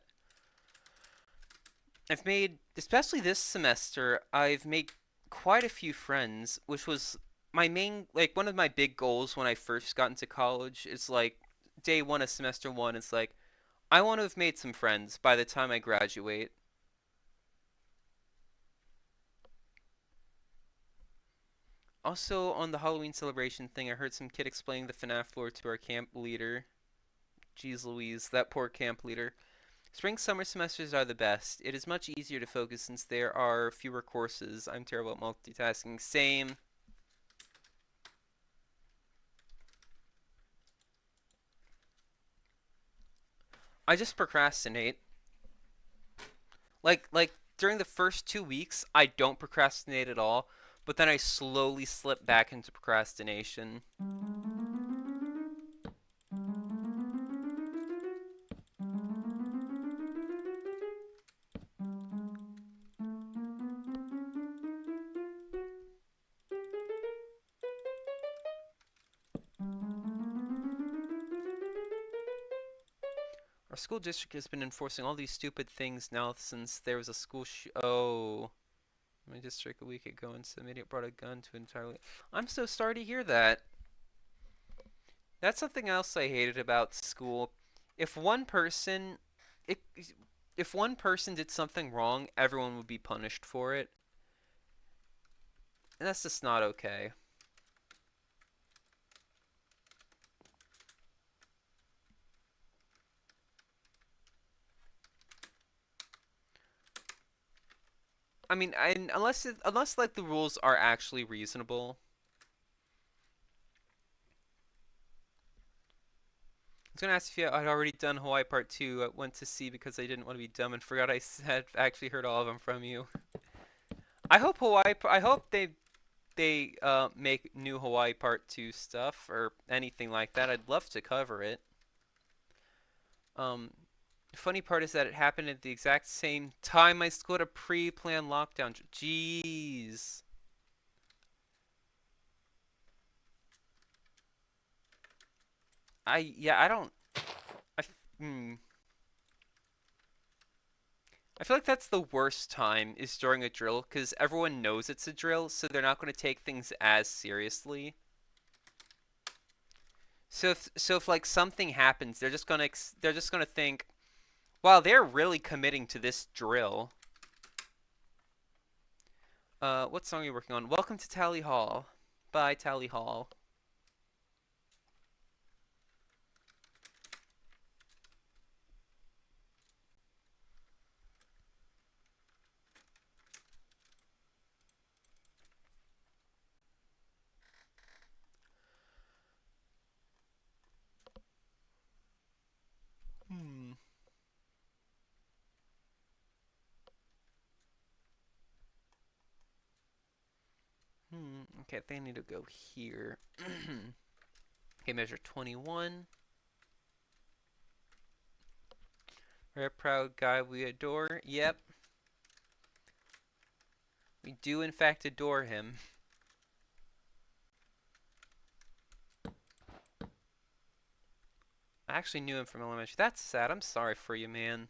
I've made, especially this semester, I've made quite a few friends, which was my main, like one of my big goals when I first got into college. Is like day one of semester one. It's like I want to have made some friends by the time I graduate. Also, on the Halloween celebration thing, I heard some kid explaining the FNAF lore to our camp leader. Jeez Louise, that poor camp leader. Spring summer semesters are the best. It is much easier to focus since there are fewer courses. I'm terrible at multitasking. Same. I just procrastinate. Like during the first 2 weeks, I don't procrastinate at all, but then I slowly slip back into procrastination. Our school district has been enforcing all these stupid things now since there was a oh, my district a week ago and some idiot brought a gun to entirely. I'm so sorry to hear that. That's something else I hated about school. If one person, if, if one person did something wrong, everyone would be punished for it. And that's just not okay. I mean, unless like the rules are actually reasonable. I was gonna ask if you had already done Hawaii Part 2. I went to see because I didn't want to be dumb and forgot I had actually heard all of them from you. I hope they make new Hawaii Part 2 stuff or anything like that. I'd love to cover it. Um, the funny part is that it happened at the exact same time my school had a pre-planned lockdown. Jeez. I don't I hmm. I feel like that's the worst time is during a drill because everyone knows it's a drill, so they're not going to take things as seriously. So if like something happens, they're just gonna think, wow, they're really committing to this drill. What song are you working on? Welcome to Tally Hall. Bye, Tally Hall. Hmm. Okay, they need to go here. Okay, measure 21. Very proud guy we adore. Yep. We do in fact adore him. I actually knew him from elementary. That's sad. I'm sorry for you, man.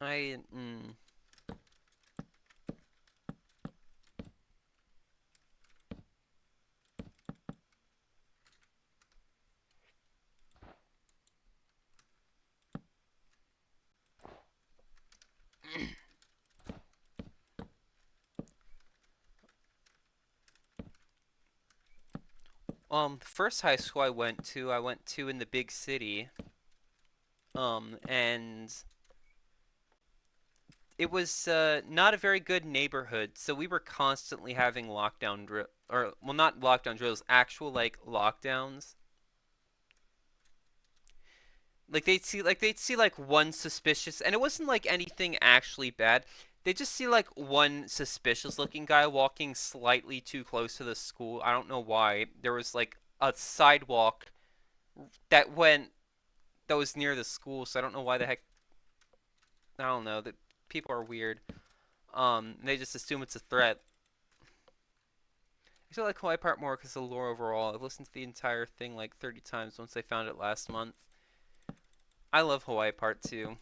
I The first high school I went to in the big city. And it was not a very good neighborhood, so we were constantly having lockdown drill, or well, not lockdown drills, actual like lockdowns. They'd see like one suspicious, and it wasn't like anything actually bad. They just see like one suspicious looking guy walking slightly too close to the school. I don't know why. There was like a sidewalk that went that was near the school, so I don't know why the heck. I don't know. That people are weird. They just assume it's a threat. I still like Hawaii Part more because of the lore overall. I've listened to the entire thing like 30 times once I found it last month. I love Hawaii Part 2.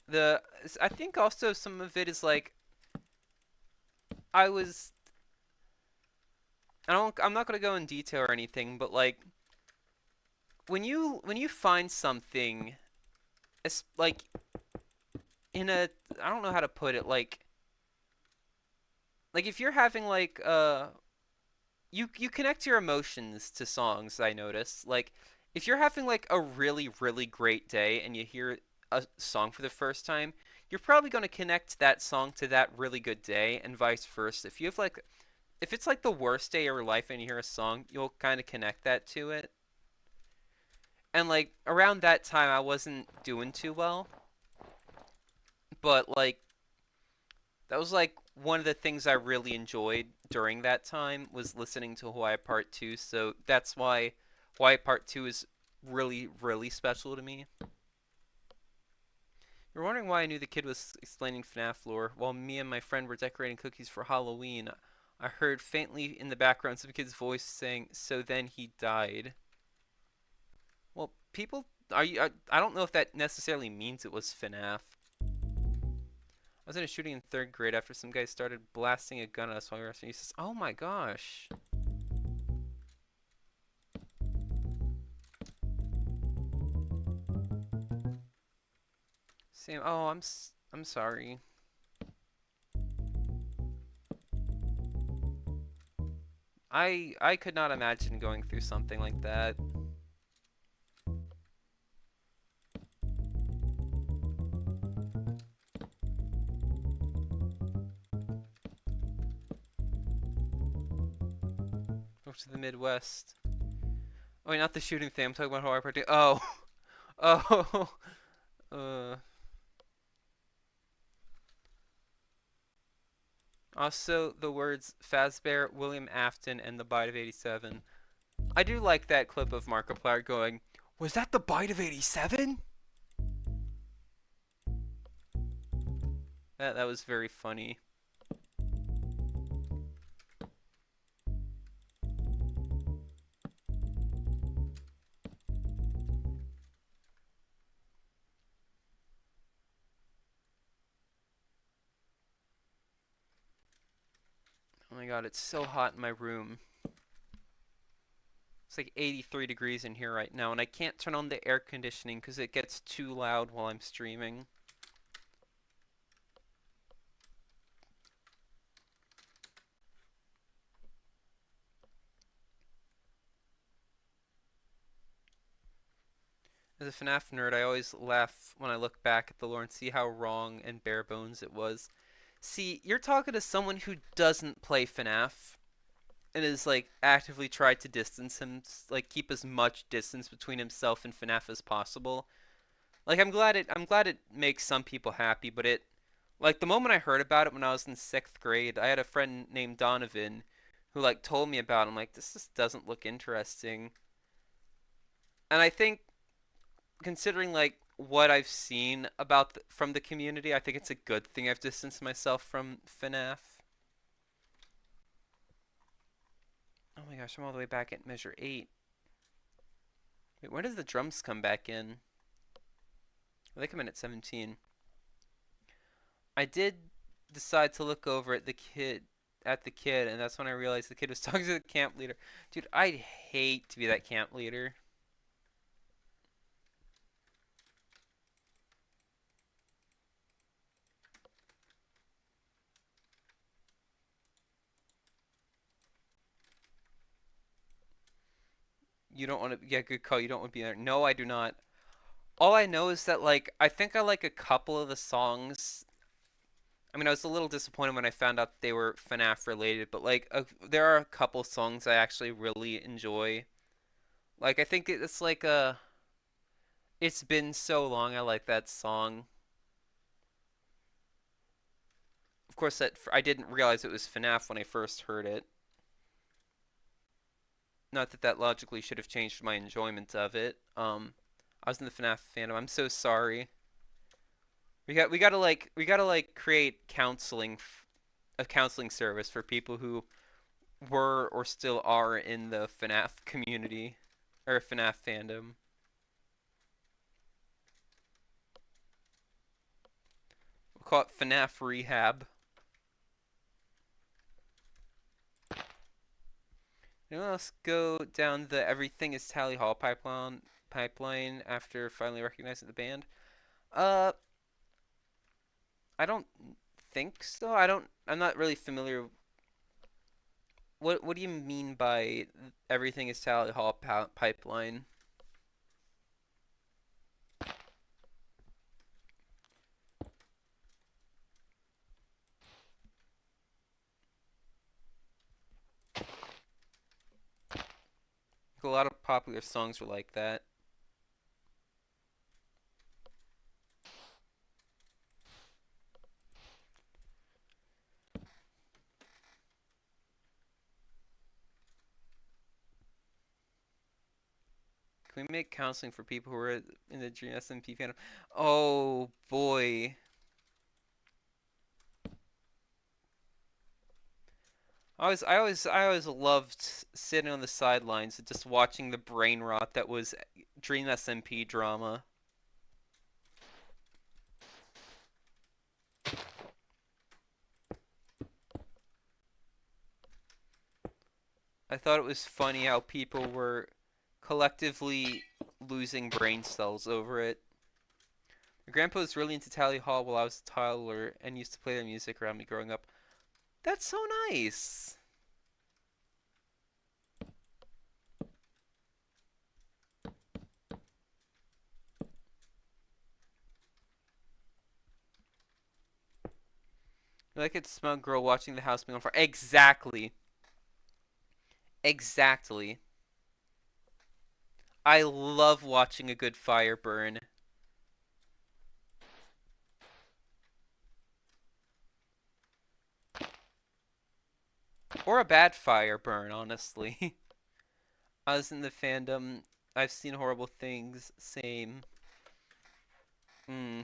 The I think also some of it is like I was I'm not gonna go in detail or anything, but like when you find something, it's like in a I don't know how to put it like if you're having like you connect your emotions to songs, I notice. Like if you're having like a really great day and you hear a song for the first time, you're probably going to connect that song to that really good day and vice versa. If it's like the worst day of your life and you hear a song, you'll kind of connect that to it. And like around that time I wasn't doing too well, but like that was like one of the things I really enjoyed during that time was listening to Hawaii Part 2, so that's why Hawaii Part 2 is really special to me. You're wondering why I knew the kid was explaining FNAF lore. While me and my friend were decorating cookies for Halloween, I heard faintly in the background some kid's voice saying, "So then he died." Well, people, I don't know if that necessarily means it was FNAF. I was in a shooting in third grade after some guy started blasting a gun at us while we were wrestling. He says, "Oh my gosh." Sam, oh, I'm sorry. I could not imagine going through something like that. Up to the Midwest. Oh, wait, not the shooting thing. I'm talking about Hawaii Part 2. Oh, oh, uh. Also, the words Fazbear, William Afton, and the Bite of 87. I do like that clip of Markiplier going, "Was that the Bite of 87?" That was very funny. Oh my god, it's so hot in my room. It's like 83 degrees in here right now, and I can't turn on the air conditioning because it gets too loud while I'm streaming. As a FNAF nerd, I always laugh when I look back at the lore and see how wrong and bare bones it was. See, you're talking to someone who doesn't play FNAF and is like actively tried to distance him, like keep as much distance between himself and FNAF as possible. Like I'm glad it makes some people happy, but it like the moment I heard about it when I was in 6th grade, I had a friend named Donovan who like told me about it. I'm like, this just doesn't look interesting. And I think considering like what I've seen about from the community, I think it's a good thing I've distanced myself from FNAF. Oh my gosh, I'm all the way back at measure 8. Wait, when does the drums come back in? Oh, they come in at 17. I did decide to look over at the kid, and that's when I realized the kid was talking to the camp leader. Dude, I'd hate to be that camp leader. You don't want to. Yeah, good call. You don't want to be there. No, I do not. All I know is that like I think I like a couple of the songs. I mean, I was a little disappointed when I found out they were FNAF related, but like there are a couple songs I actually really enjoy. Like I think it's like a It's Been So Long. I like that song. Of course, that I didn't realize it was FNAF when I first heard it. Not that that logically should have changed my enjoyment of it. I was in the FNAF fandom. I'm so sorry. We gotta create a counseling service for people who were or still are in the FNAF community or FNAF fandom. We'll call it FNAF Rehab. Anyone else go down the Everything is Tally Hall pipeline after finally recognizing the band? Uh, I don't think so. I'm not really familiar. What do you mean by Everything is Tally Hall pipeline? A lot of popular songs were like that. Can we make counseling for people who are in the Dream SMP fandom? Oh boy. I always loved sitting on the sidelines and just watching the brain rot that was Dream SMP drama. I thought it was funny how people were collectively losing brain cells over it. My grandpa was really into Tally Hall while I was a toddler and used to play their music around me growing up. That's so nice. Like a smug girl watching the house being on fire. Exactly. Exactly. I love watching a good fire burn. Or a bad fire burn, honestly. I was in the fandom. I've seen horrible things. Same. Hmm.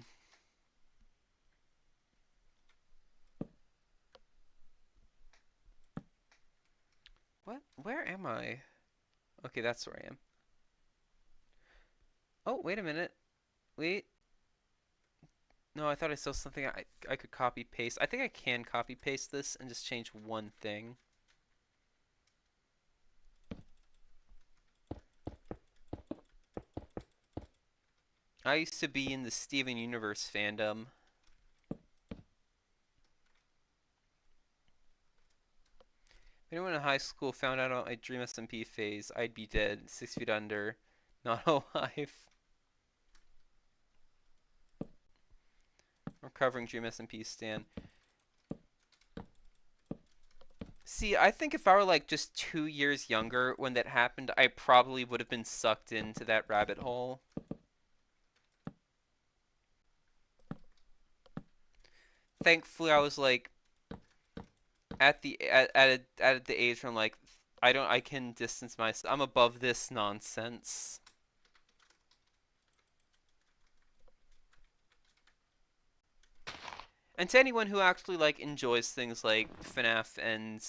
What? Where am I? Okay, that's where I am. Oh, wait a minute. Wait. No, I thought I saw something I could copy paste. I think I can copy paste this and just change one thing. I used to be in the Steven Universe fandom. If anyone in high school found out about my Dream SMP phase, I'd be dead. 6 feet under. Not alive. Recovering Dream SMP stan. See, I think if I were like just 2 years younger when that happened, I probably would have been sucked into that rabbit hole. Thankfully, I was like at the age where I'm like, I can distance myself. I'm above this nonsense. And to anyone who actually like enjoys things like FNAF and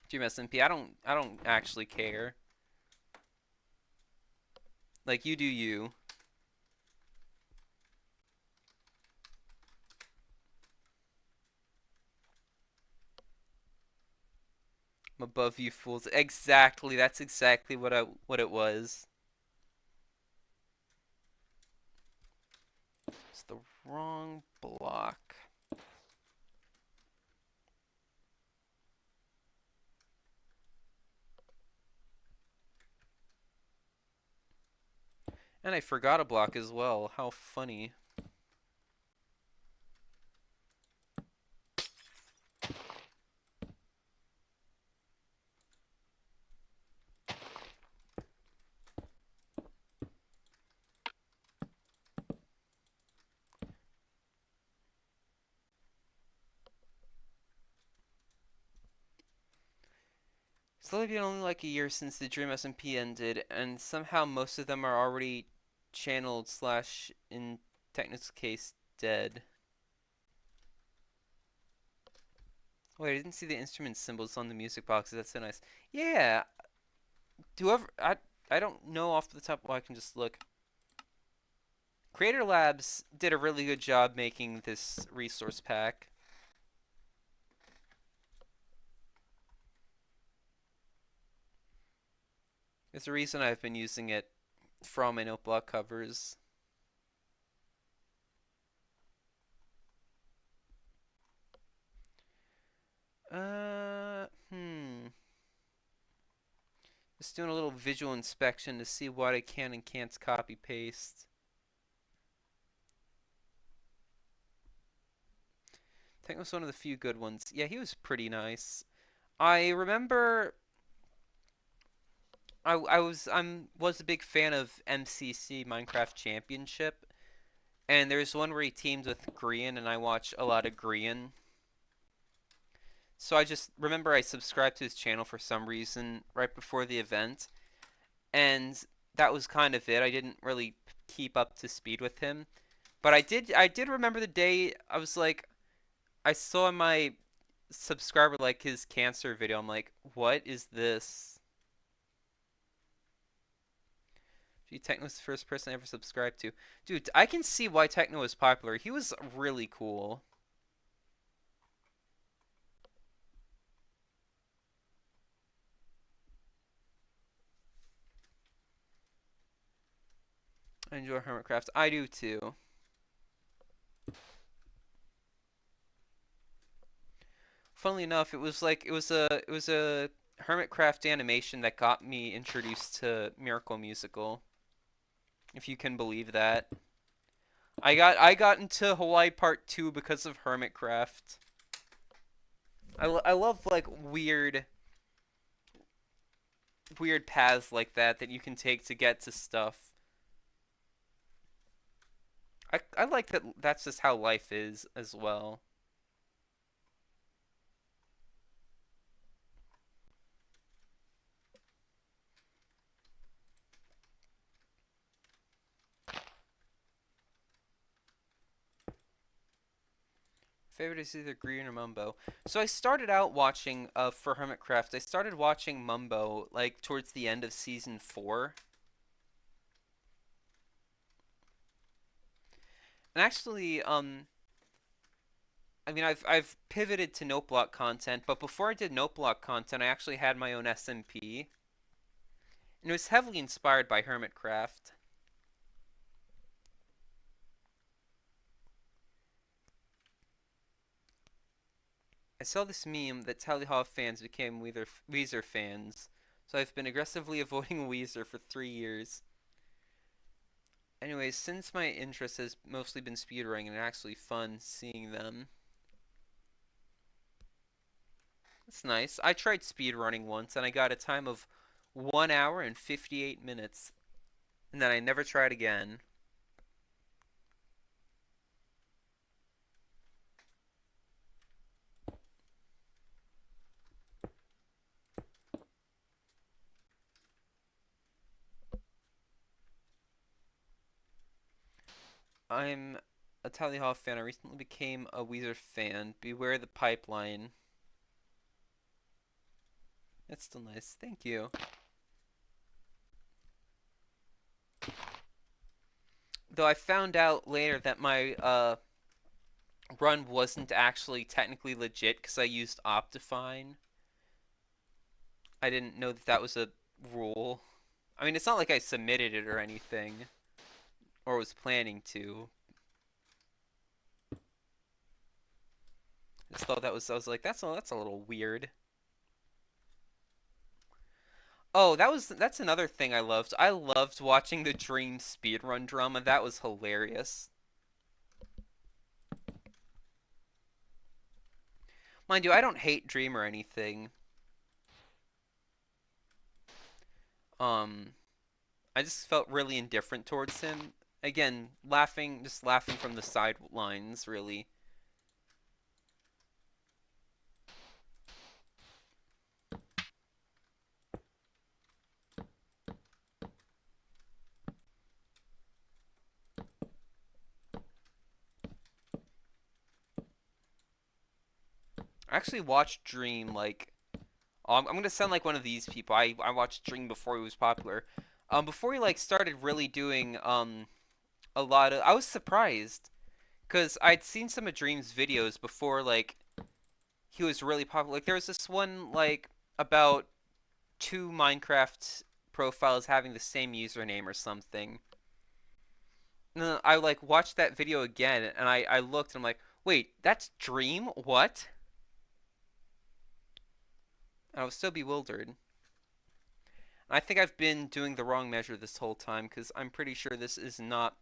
Dream SMP, I don't actually care. Like you do you. I'm above you fools. Exactly. That's exactly what it was. It's the wrong block. And I forgot a block as well. How funny. It's literally been only like a year since the Dream SMP ended, and somehow most of them are already channeled slash, in Technic's case, dead. Wait, I didn't see the instrument symbols on the music boxes. That's so nice. Yeah, whoever I don't know off the top. Well, I can just look. Creator Labs did a really good job making this resource pack. There's a reason I've been using it for all my note block covers. Uh, hmm. Just doing a little visual inspection to see what I can and can't copy paste. Tank was one of the few good ones. Yeah, he was pretty nice. I remember I was a big fan of MCC Minecraft Championship, and there's one where he teamed with Grian, and I watch a lot of Grian. So I just remember I subscribed to his channel for some reason right before the event, and that was kind of it. I didn't really keep up to speed with him, but I did remember the day I was like I saw my subscriber like his cancer video. I'm like, what is this? Gee, Techno was the first person I ever subscribed to. Dude, I can see why Techno was popular. He was really cool. I enjoy Hermitcraft. I do too. Funnily enough, it was a Hermitcraft animation that got me introduced to Miracle Musical, if you can believe that. I got into Hawaii Part 2 because of Hermitcraft. I love like weird paths like that you can take to get to stuff. I like that that's just how life is as well. Favorite is either Green or Mumbo. So I started out watching for Hermitcraft. I started watching Mumbo like towards the end of season 4. And actually, I mean, I've pivoted to note block content, but before I did note block content, I actually had my own SMP, and it was heavily inspired by Hermitcraft. I saw this meme that Tally Hall fans became Weezer fans, so I've been aggressively avoiding Weezer for 3 years. Anyways, since my interest has mostly been speedrunning and actually fun seeing them. It's nice. I tried speedrunning once and I got a time of 1 hour and 58 minutes. And then I never tried again. I'm a Tally Hall fan. I recently became a Weezer fan. Beware the pipeline. That's still nice. Thank you. Though I found out later that my run wasn't actually technically legit because I used Optifine. I didn't know that that was a rule. I mean, it's not like I submitted it or anything, or was planning to. I just thought that was. I was like, that's a little weird. Oh, that's another thing I loved. I loved watching the Dream speedrun drama. That was hilarious. Mind you, I don't hate Dream or anything. Um, I just felt really indifferent towards him. Again, laughing, just laughing from the sidelines, really. I actually watched Dream like I'm gonna sound like one of these people. I watched Dream before he was popular. Before he like started really doing a lot of I was surprised because I'd seen some of Dream's videos before like he was really popular. Like there was this one like about two Minecraft profiles having the same username or something. And then I like watched that video again and I looked and I'm like, wait, that's Dream? What? And I was so bewildered. And I think I've been doing the wrong measure this whole time because I'm pretty sure this is not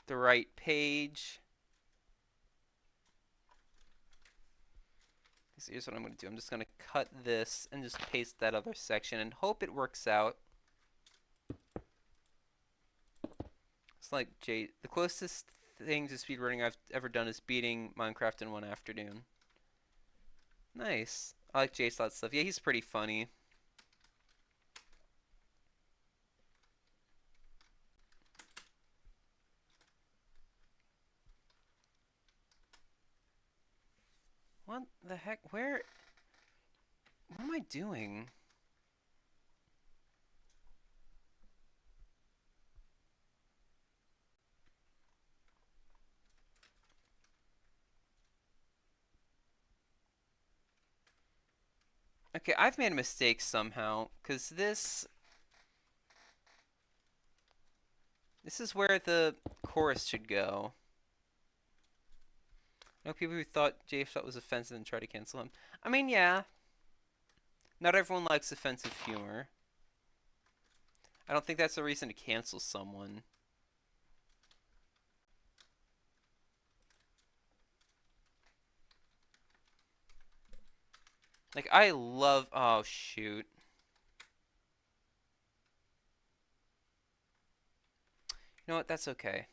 the right page. So here's what I'm going to do. I'm just going to cut this and just paste that other section and hope it works out. It's like the closest thing to speedrunning I've ever done is beating Minecraft in one afternoon. Nice. I like JSlot stuff. Yeah, he's pretty funny. What the heck? Where? What am I doing? Okay, I've made a mistake somehow, because this is where the chorus should go. I know people who thought JShot was offensive and tried to cancel him. I mean, yeah, not everyone likes offensive humor. I don't think that's a reason to cancel someone. Like, I love... Oh, shoot. You know what? That's okay.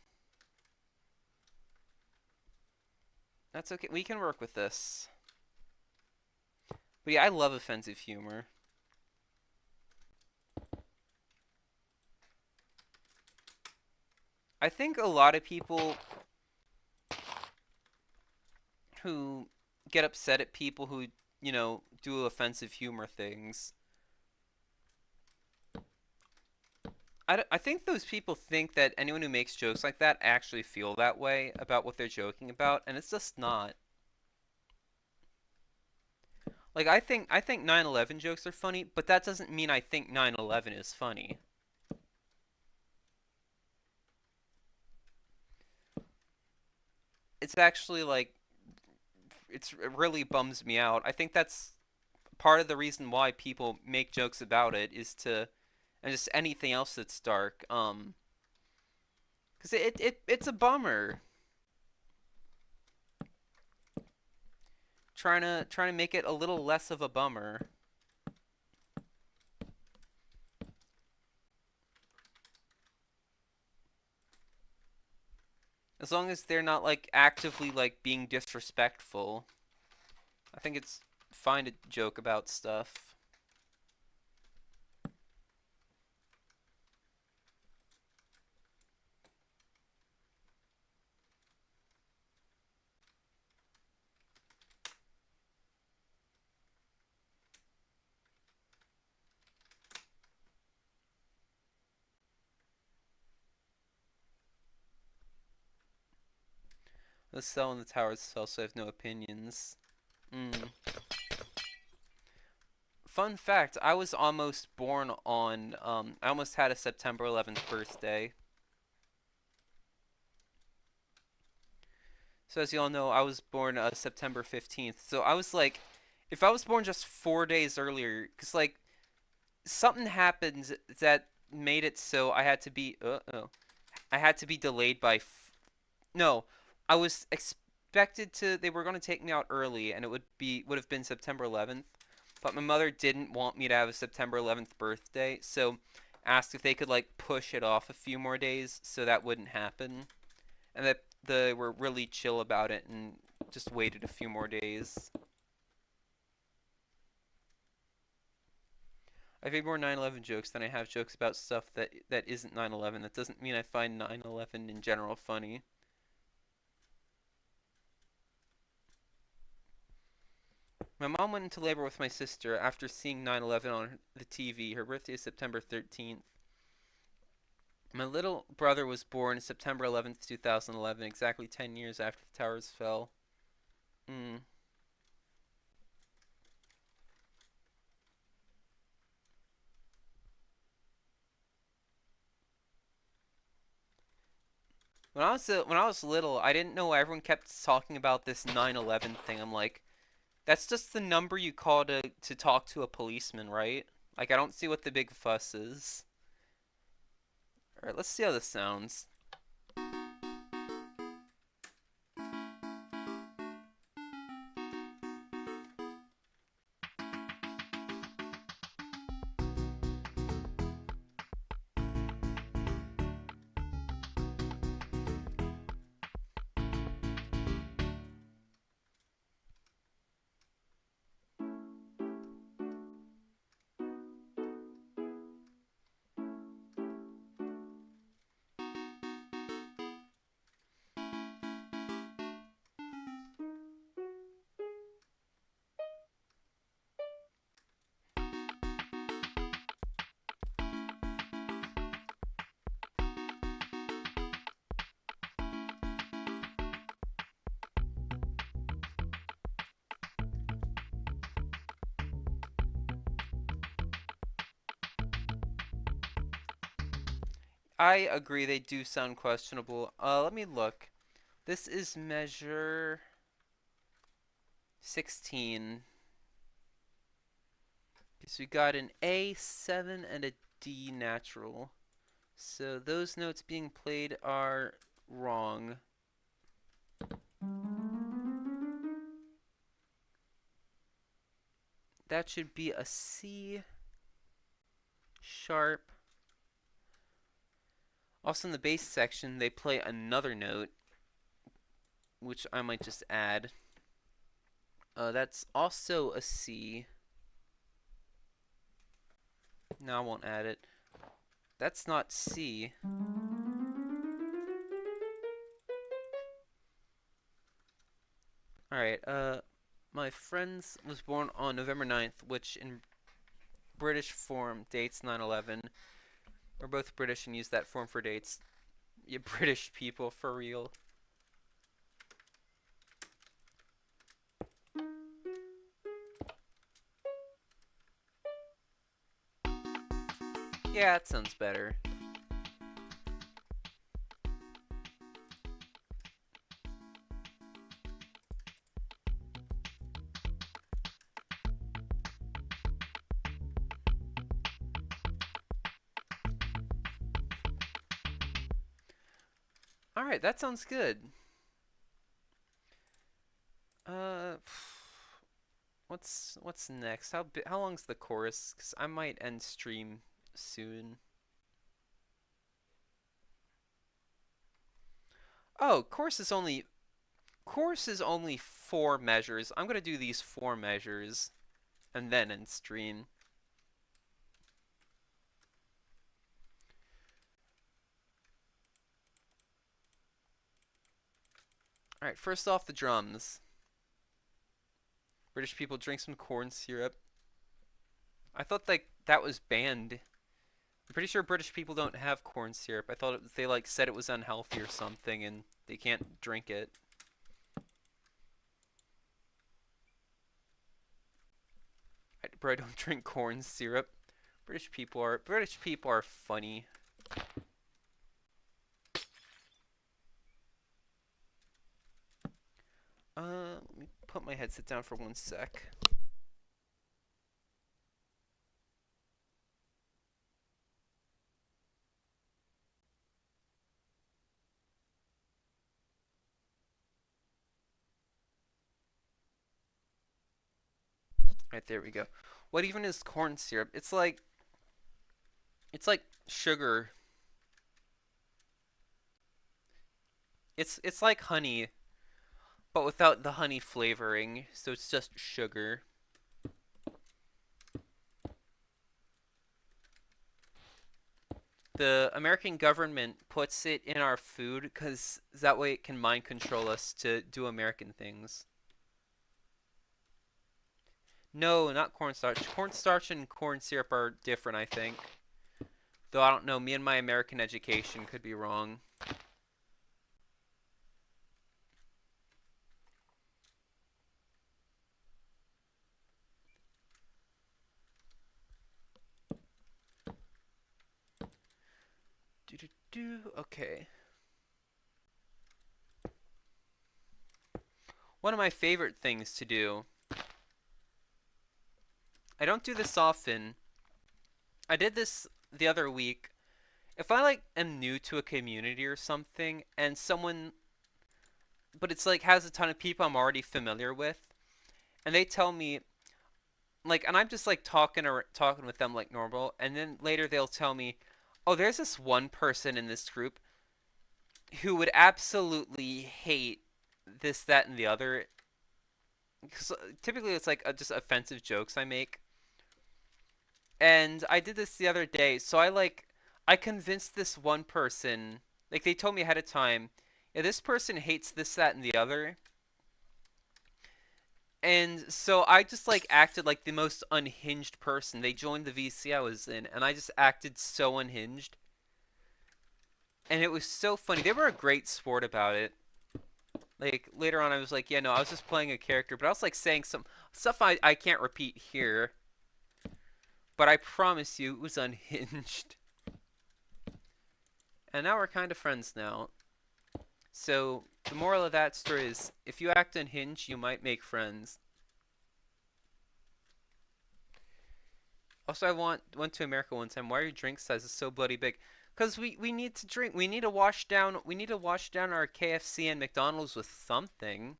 That's okay. We can work with this. But yeah, I love offensive humor. I think a lot of people who get upset at people who, do offensive humor things. I think those people think that anyone who makes jokes like that actually feel that way about what they're joking about, and it's just not. Like I think 9/11 jokes are funny, but that doesn't mean I think 9/11 is funny. It's actually like it really bums me out. I think that's part of the reason why people make jokes about it is to and just anything else that's dark. Cuz it's a bummer. Trying to make it a little less of a bummer. As long as they're not like actively like being disrespectful. I think it's fine to joke about stuff. The cell in the towers fell, so I have no opinions. Mm. Fun fact, I was almost born on, I almost had a September 11th birthday. So as you all know, I was born September 15th. So I was like, if I was born just 4 days earlier, because like, something happened that made it so I had to be I had to be delayed by no, I was expected to they were going to take me out early and it would have been September 11th, but my mother didn't want me to have a September 11th birthday, so asked if they could like push it off a few more days so that wouldn't happen. And that they were really chill about it and just waited a few more days. I have more 9/11 jokes than I have jokes about stuff that isn't 9/11. That doesn't mean I find 9/11 in general funny. My mom went into labor with my sister after seeing 9/11 on the TV. Her birthday is September 13th. My little brother was born September 11th, 2011, exactly 10 years after the towers fell. Mm. When I was little, I didn't know everyone kept talking about this 9/11 thing. I'm like, that's just the number you call to talk to a policeman, right? Like I don't see what the big fuss is. All right, let's see how this sounds. I agree they do sound questionable. Let me look. This is measure 16. So we got an A7 and a D natural. So those notes being played are wrong. That should be a C sharp. Also in the bass section, they play another note, which I might just add. That's also a C. No, I won't add it. That's not C. Alright, my friend was born on November 9th, which in British form dates 9/11. We're both British and use that form for dates. You British people, for real. Yeah, that sounds better. Alright, that sounds good. Uh, what's next? How long's the chorus? Cause I might end stream soon. Oh, chorus is only 4 measures. I'm gonna do these 4 measures and then end stream. Alright, first off the drums. British people drink some corn syrup. I thought like that was banned. I'm pretty sure British people don't have corn syrup. I thought they like said it was unhealthy or something and they can't drink it. Bro, I don't drink corn syrup. British people are funny. Let me put my headset down for 1 sec. Right, there we go. What even is corn syrup? It's like sugar. It's like honey, but without the honey flavoring, so it's just sugar. The American government puts it in our food because that way it can mind control us to do American things. No, not cornstarch. Cornstarch and corn syrup are different, I think. Though I don't know, me and my American education could be wrong. Do do do. Okay. One of my favorite things to do. I don't do this often. I did this the other week. If I like am new to a community or something and someone but it's like has a ton of people I'm already familiar with and they tell me like and I'm just like talking with them like normal and then later they'll tell me, "Oh, there's this one person in this group who would absolutely hate this that and the other." Cuz typically it's like just offensive jokes I make. And I did this the other day. So I convinced this one person, like they told me ahead of time, yeah, this person hates this, that, and the other. And so I just like acted like the most unhinged person. They joined the VC I was in, and I just acted so unhinged. And it was so funny. They were a great sport about it. Like later on, I was like, yeah, no, I was just playing a character, but I was like saying some stuff I can't repeat here. But I promise you, it was unhinged. And now we're kind of friends now. So the moral of that story is, if you act unhinged, you might make friends. Also, went to America one time. Why are your drink sizes so bloody big? Because we need to drink. We need to wash down our KFC and McDonald's with something.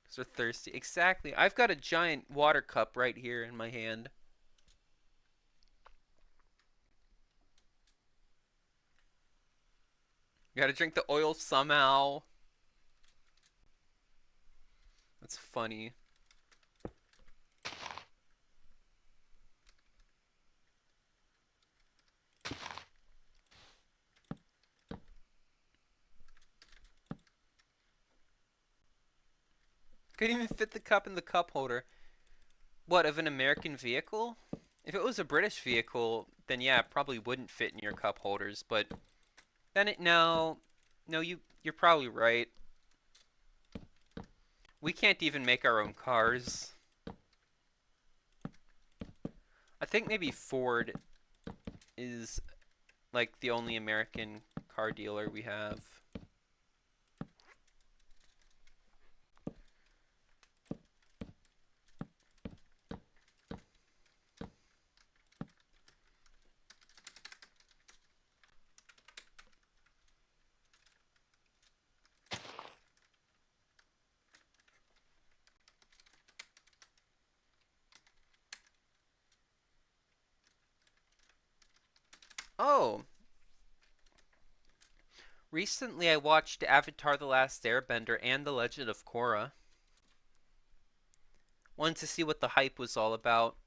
Because we're thirsty. Exactly. I've got a giant water cup right here in my hand. You gotta drink the oil somehow. That's funny. Couldn't even fit the cup in the cup holder. What, of an American vehicle? If it was a British vehicle, then yeah, it probably wouldn't fit in your cup holders, but then no, you're probably right. We can't even make our own cars. I think maybe Ford is like the only American car dealer we have. Oh, recently I watched Avatar: The Last Airbender and The Legend of Korra. Wanted to see what the hype was all about.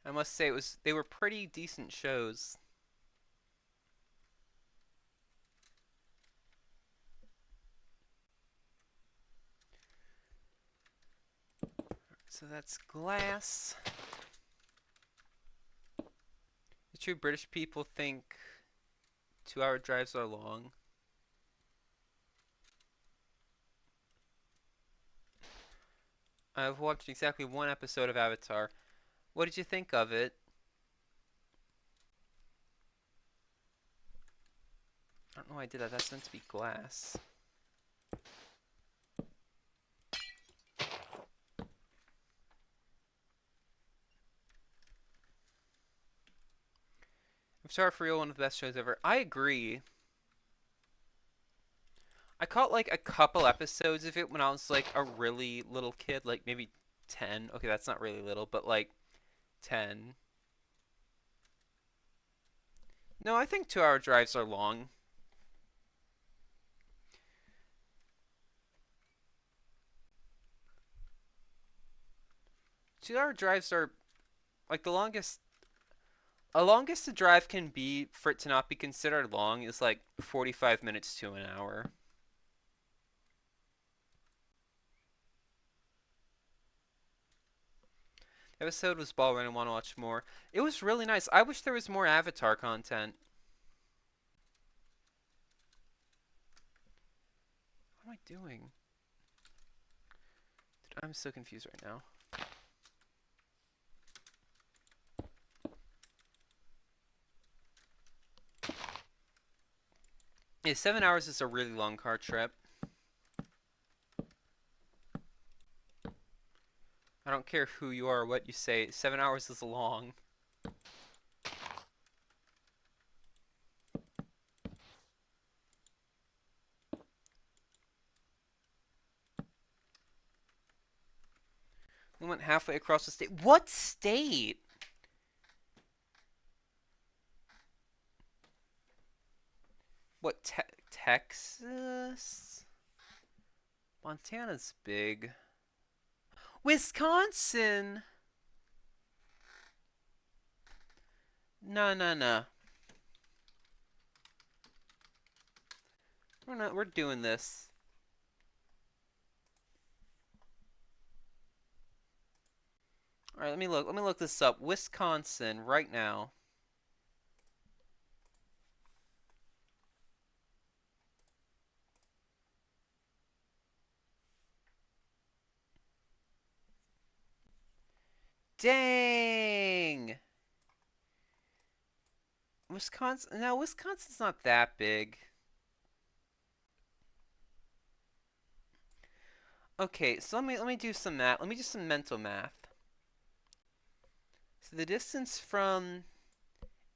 I must say they were pretty decent shows. So that's glass. The true British people think 2-hour drives are long. I've watched exactly one episode of Avatar. What did you think of it? I don't know why I did that. That's meant to be glass. Avatar for real, one of the best shows ever. I agree. I caught like a couple episodes of it when I was like a really little kid, like maybe 10. Okay, that's not really little, but like 10. No, I think 2-hour drives are long. 2-hour drives are like the longest. The longest a drive can be for it to not be considered long is like 45 minutes to an hour. The episode was ball run and want to watch more. It was really nice. I wish there was more Avatar content. What am I doing? I'm so confused right now. Yeah, 7 hours is a really long car trip. I don't care who you are or what you say. 7 hours is long. We went halfway across the state. What state? What, Texas? Montana's big. Wisconsin! No, no, no. We're doing this. Alright, let me look. Let me look this up. Wisconsin, right now. Dang! Wisconsin. No, Wisconsin's not that big. Okay, so let me do some math. Let me do some mental math. So the distance from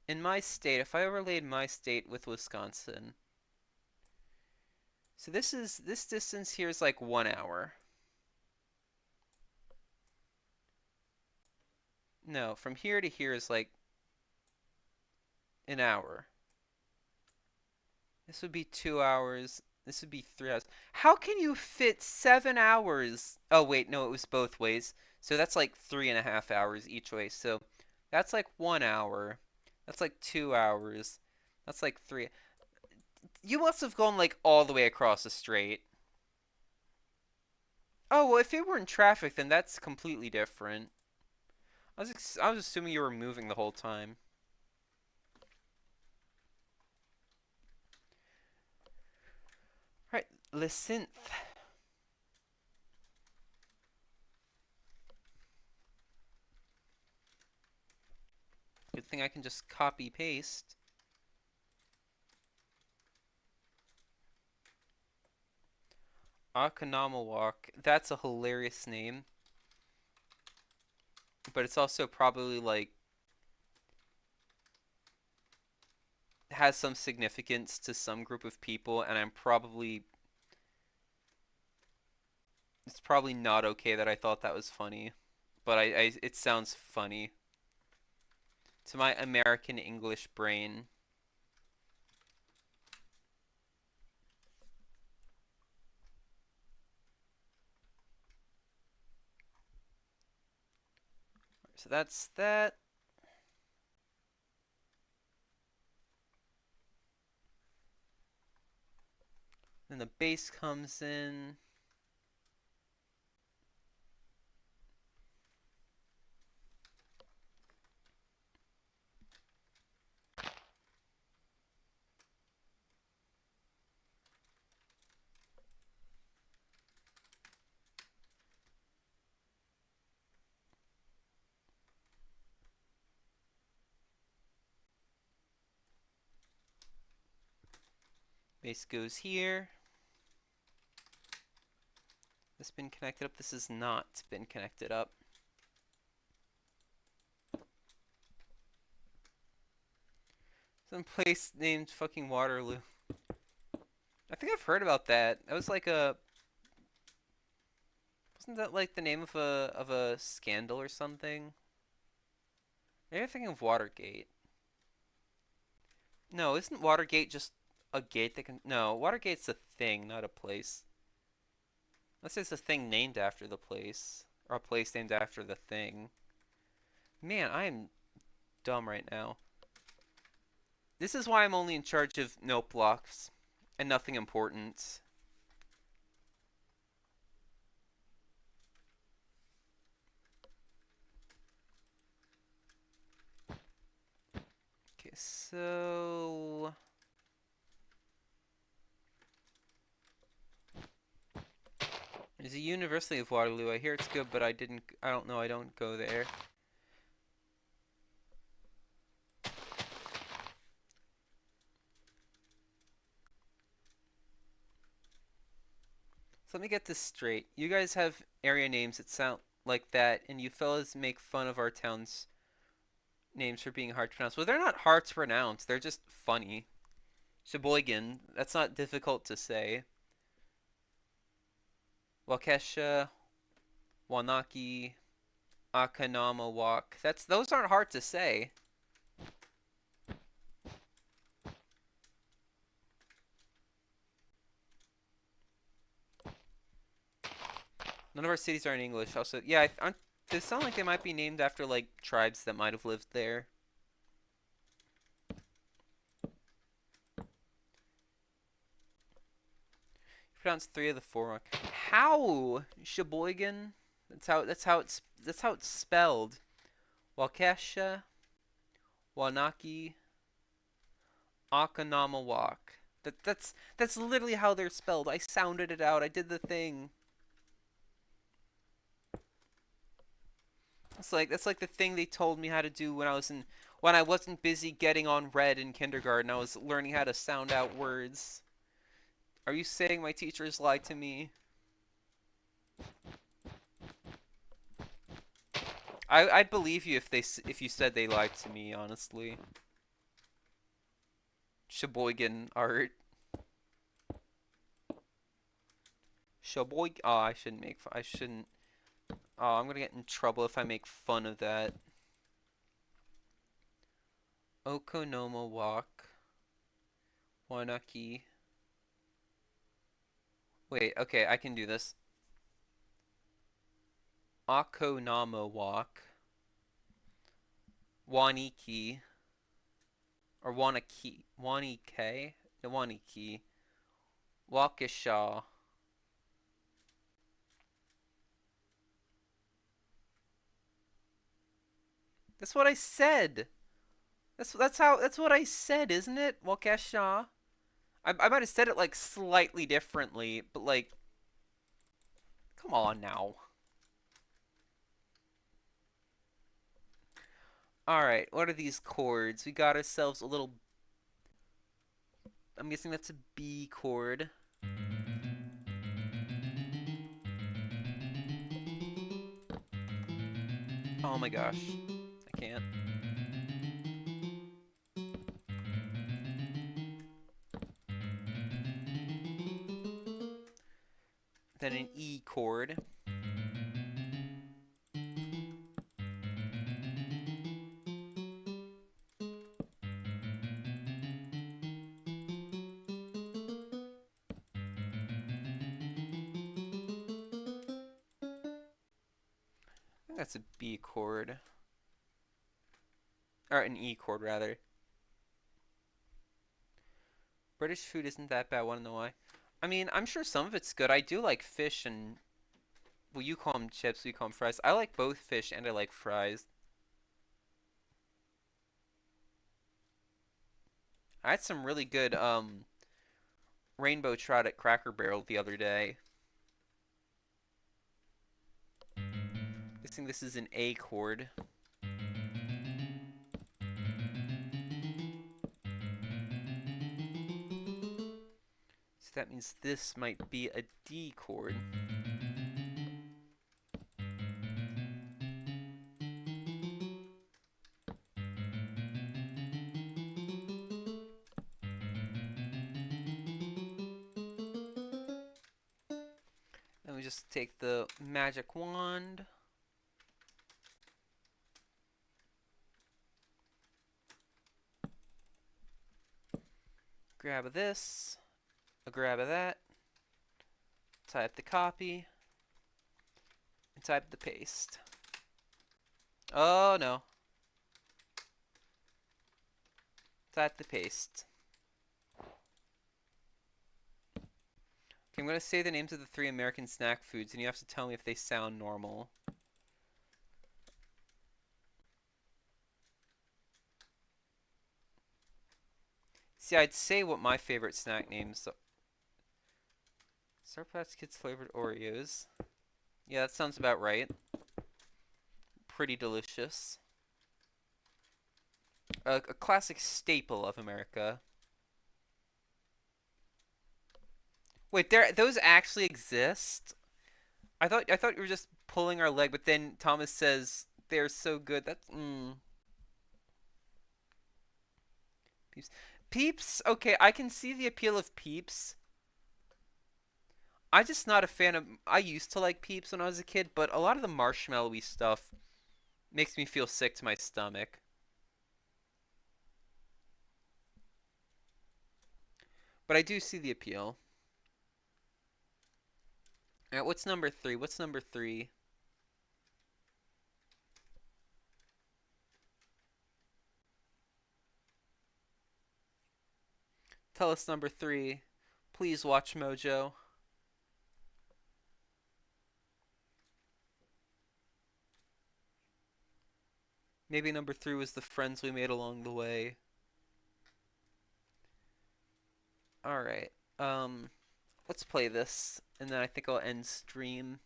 in my state, if I overlaid my state with Wisconsin. So this distance here is like 1 hour. No, from here to here is like an hour. This would be 2 hours. This would be 3 hours. How can you fit 7 hours? Oh, wait, no, it was both ways. So that's like 3.5 hours each way. So that's like 1 hour. That's like 2 hours. That's like three. You must have gone like all the way across the strait. Oh, well, if it were in traffic, then that's completely different. I was assuming you were moving the whole time. All right, Le Synth. Good thing I can just copy paste. Walk. That's a hilarious name. But it's also probably like has some significance to some group of people, and it's probably not okay that I thought that was funny. But it sounds funny to my American English brain. So that's that. Then the bass comes in. Bass goes here. This been connected up? This has not been connected up. Some place named fucking Waterloo. I think I've heard about that. That was like a wasn't that like the name of a scandal or something? Maybe I'm thinking of Watergate. No, isn't Watergate just a gate that can? No, Watergate's a thing, not a place. Unless it's a thing named after the place, or a place named after the thing. Man, I am dumb right now. This is why I'm only in charge of note blocks and nothing important. Okay, so there's a University of Waterloo. I hear it's good, but I don't know. I don't go there. So let me get this straight. You guys have area names that sound like that, and you fellas make fun of our town's names for being hard to pronounce. Well, they're not hard to pronounce. They're just funny. Sheboygan, that's not difficult to say. Waukesha, Wanaki, Akanamawak. Those aren't hard to say. None of our cities are in English. Also, yeah, they sound like they might be named after like tribes that might have lived there. You pronounced three of the four. How? Sheboygan? That's how it's spelled. Waukesha, Wanaki, Akanamawak. That's literally how they're spelled. I sounded it out. I did the thing. That's like the thing they told me how to do when I wasn't busy getting on red in kindergarten. I was learning how to sound out words. Are you saying my teachers lied to me? I'd believe you if you said they lied to me, honestly. Sheboygan art. Sheboygan. Oh, I shouldn't. Oh, I'm gonna get in trouble if I make fun of that. Okonomowak. Wanaki. Wait, okay, I can do this. Akonamawak. Waniki. Or Wanaki. Wanike? No, Waniki. Waukesha. That's what I said. That's what I said, isn't it? Waukesha. I might have said it like slightly differently, but like, come on now. Alright, what are these chords? We got ourselves a little... I'm guessing that's a B chord. Oh my gosh. I can't. Then an E chord. I think that's a B chord. Or an E chord, rather. British food isn't that bad, wanna know why? I mean, I'm sure some of it's good. I do like fish and... Well, you call them chips, we call them fries. I like both fish and I like fries. I had some really good, rainbow trout at Cracker Barrel the other day. Guessing this is an A chord. So that means this might be a D chord. me just take the magic wand. Grab this, a grab of that, type the copy, and type the paste. Oh no. Type the paste. Okay, I'm going to say the names of the 3 American snack foods, and you have to tell me if they sound normal. See, I'd say what my favorite snack names are. Sour Patch Kids flavored Oreos. Yeah, that sounds about right. Pretty delicious. A classic staple of America. Wait, those actually exist? I thought you were just pulling our leg, but then Thomas says they're so good. That's Peeps. Peeps. Okay, I can see the appeal of Peeps. I'm just not a fan of. I used to like Peeps when I was a kid, but a lot of the marshmallowy stuff makes me feel sick to my stomach. But I do see the appeal. Alright, what's number 3? What's number 3? Tell us number 3. Please watch Mojo. Maybe number 3 was the friends we made along the way. Alright, let's play this, and then I think I'll end stream.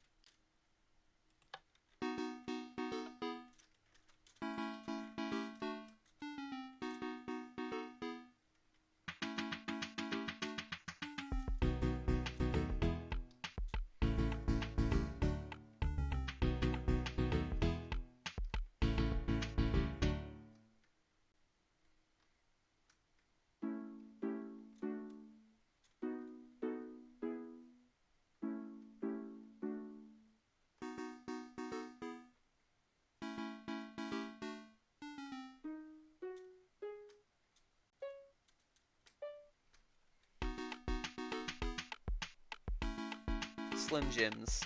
Slim Jims.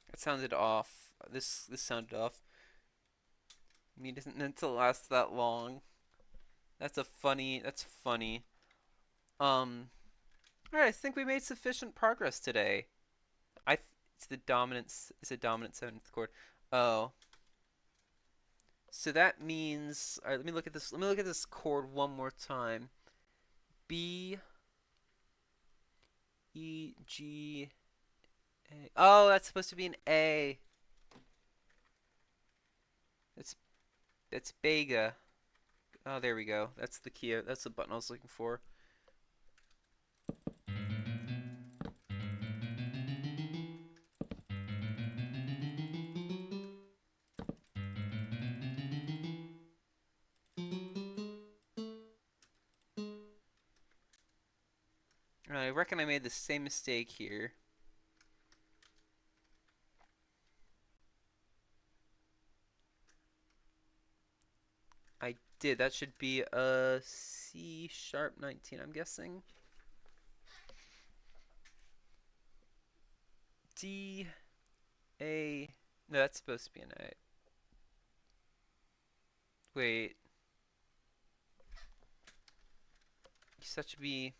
That sounded off. This sounded off. I mean, it isn't meant to last that long. That's funny. Alright, I think we made sufficient progress today. It's the dominant, it's a dominant 7th chord. Oh. So that means, alright, let me look at this chord one more time. B, E, G, A. Oh, that's supposed to be an A. That's Bega. Oh, there we go. That's the key. That's the button I was looking for. I reckon I made the same mistake here. I did. That should be a C sharp 19, I'm guessing. D, A. No, that's supposed to be an A. Wait. That should be.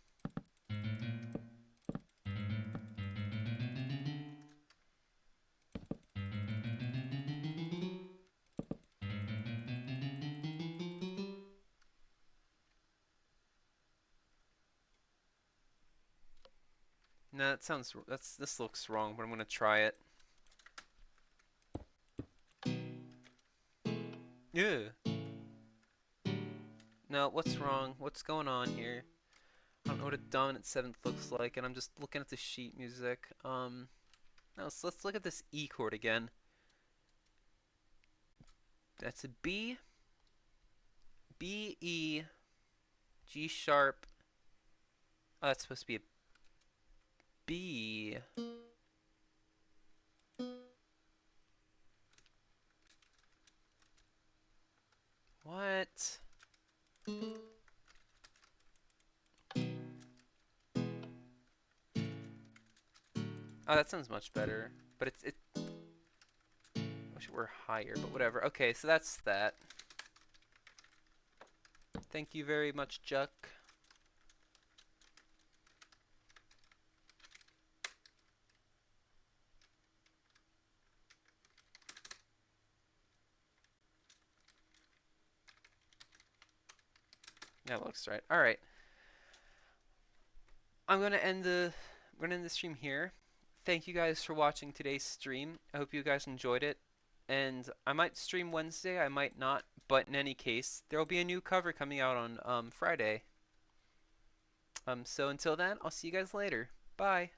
No, this looks wrong, but I'm gonna try it. Yeah. No, what's wrong? What's going on here? I don't know what a dominant seventh looks like, and I'm just looking at the sheet music. No, so let's look at this E chord again. That's a B, B, E, G sharp. Oh, that's supposed to be a B. What? Oh, that sounds much better. But it wish it were higher, but whatever. Okay, so that's that. Thank you very much, Juck. That looks right. All right. I'm gonna end the stream here. Thank you guys for watching today's stream. I hope you guys enjoyed it. And I might stream Wednesday, I might not, but in any case, there will be a new cover coming out on Friday. So until then, I'll see you guys later. Bye.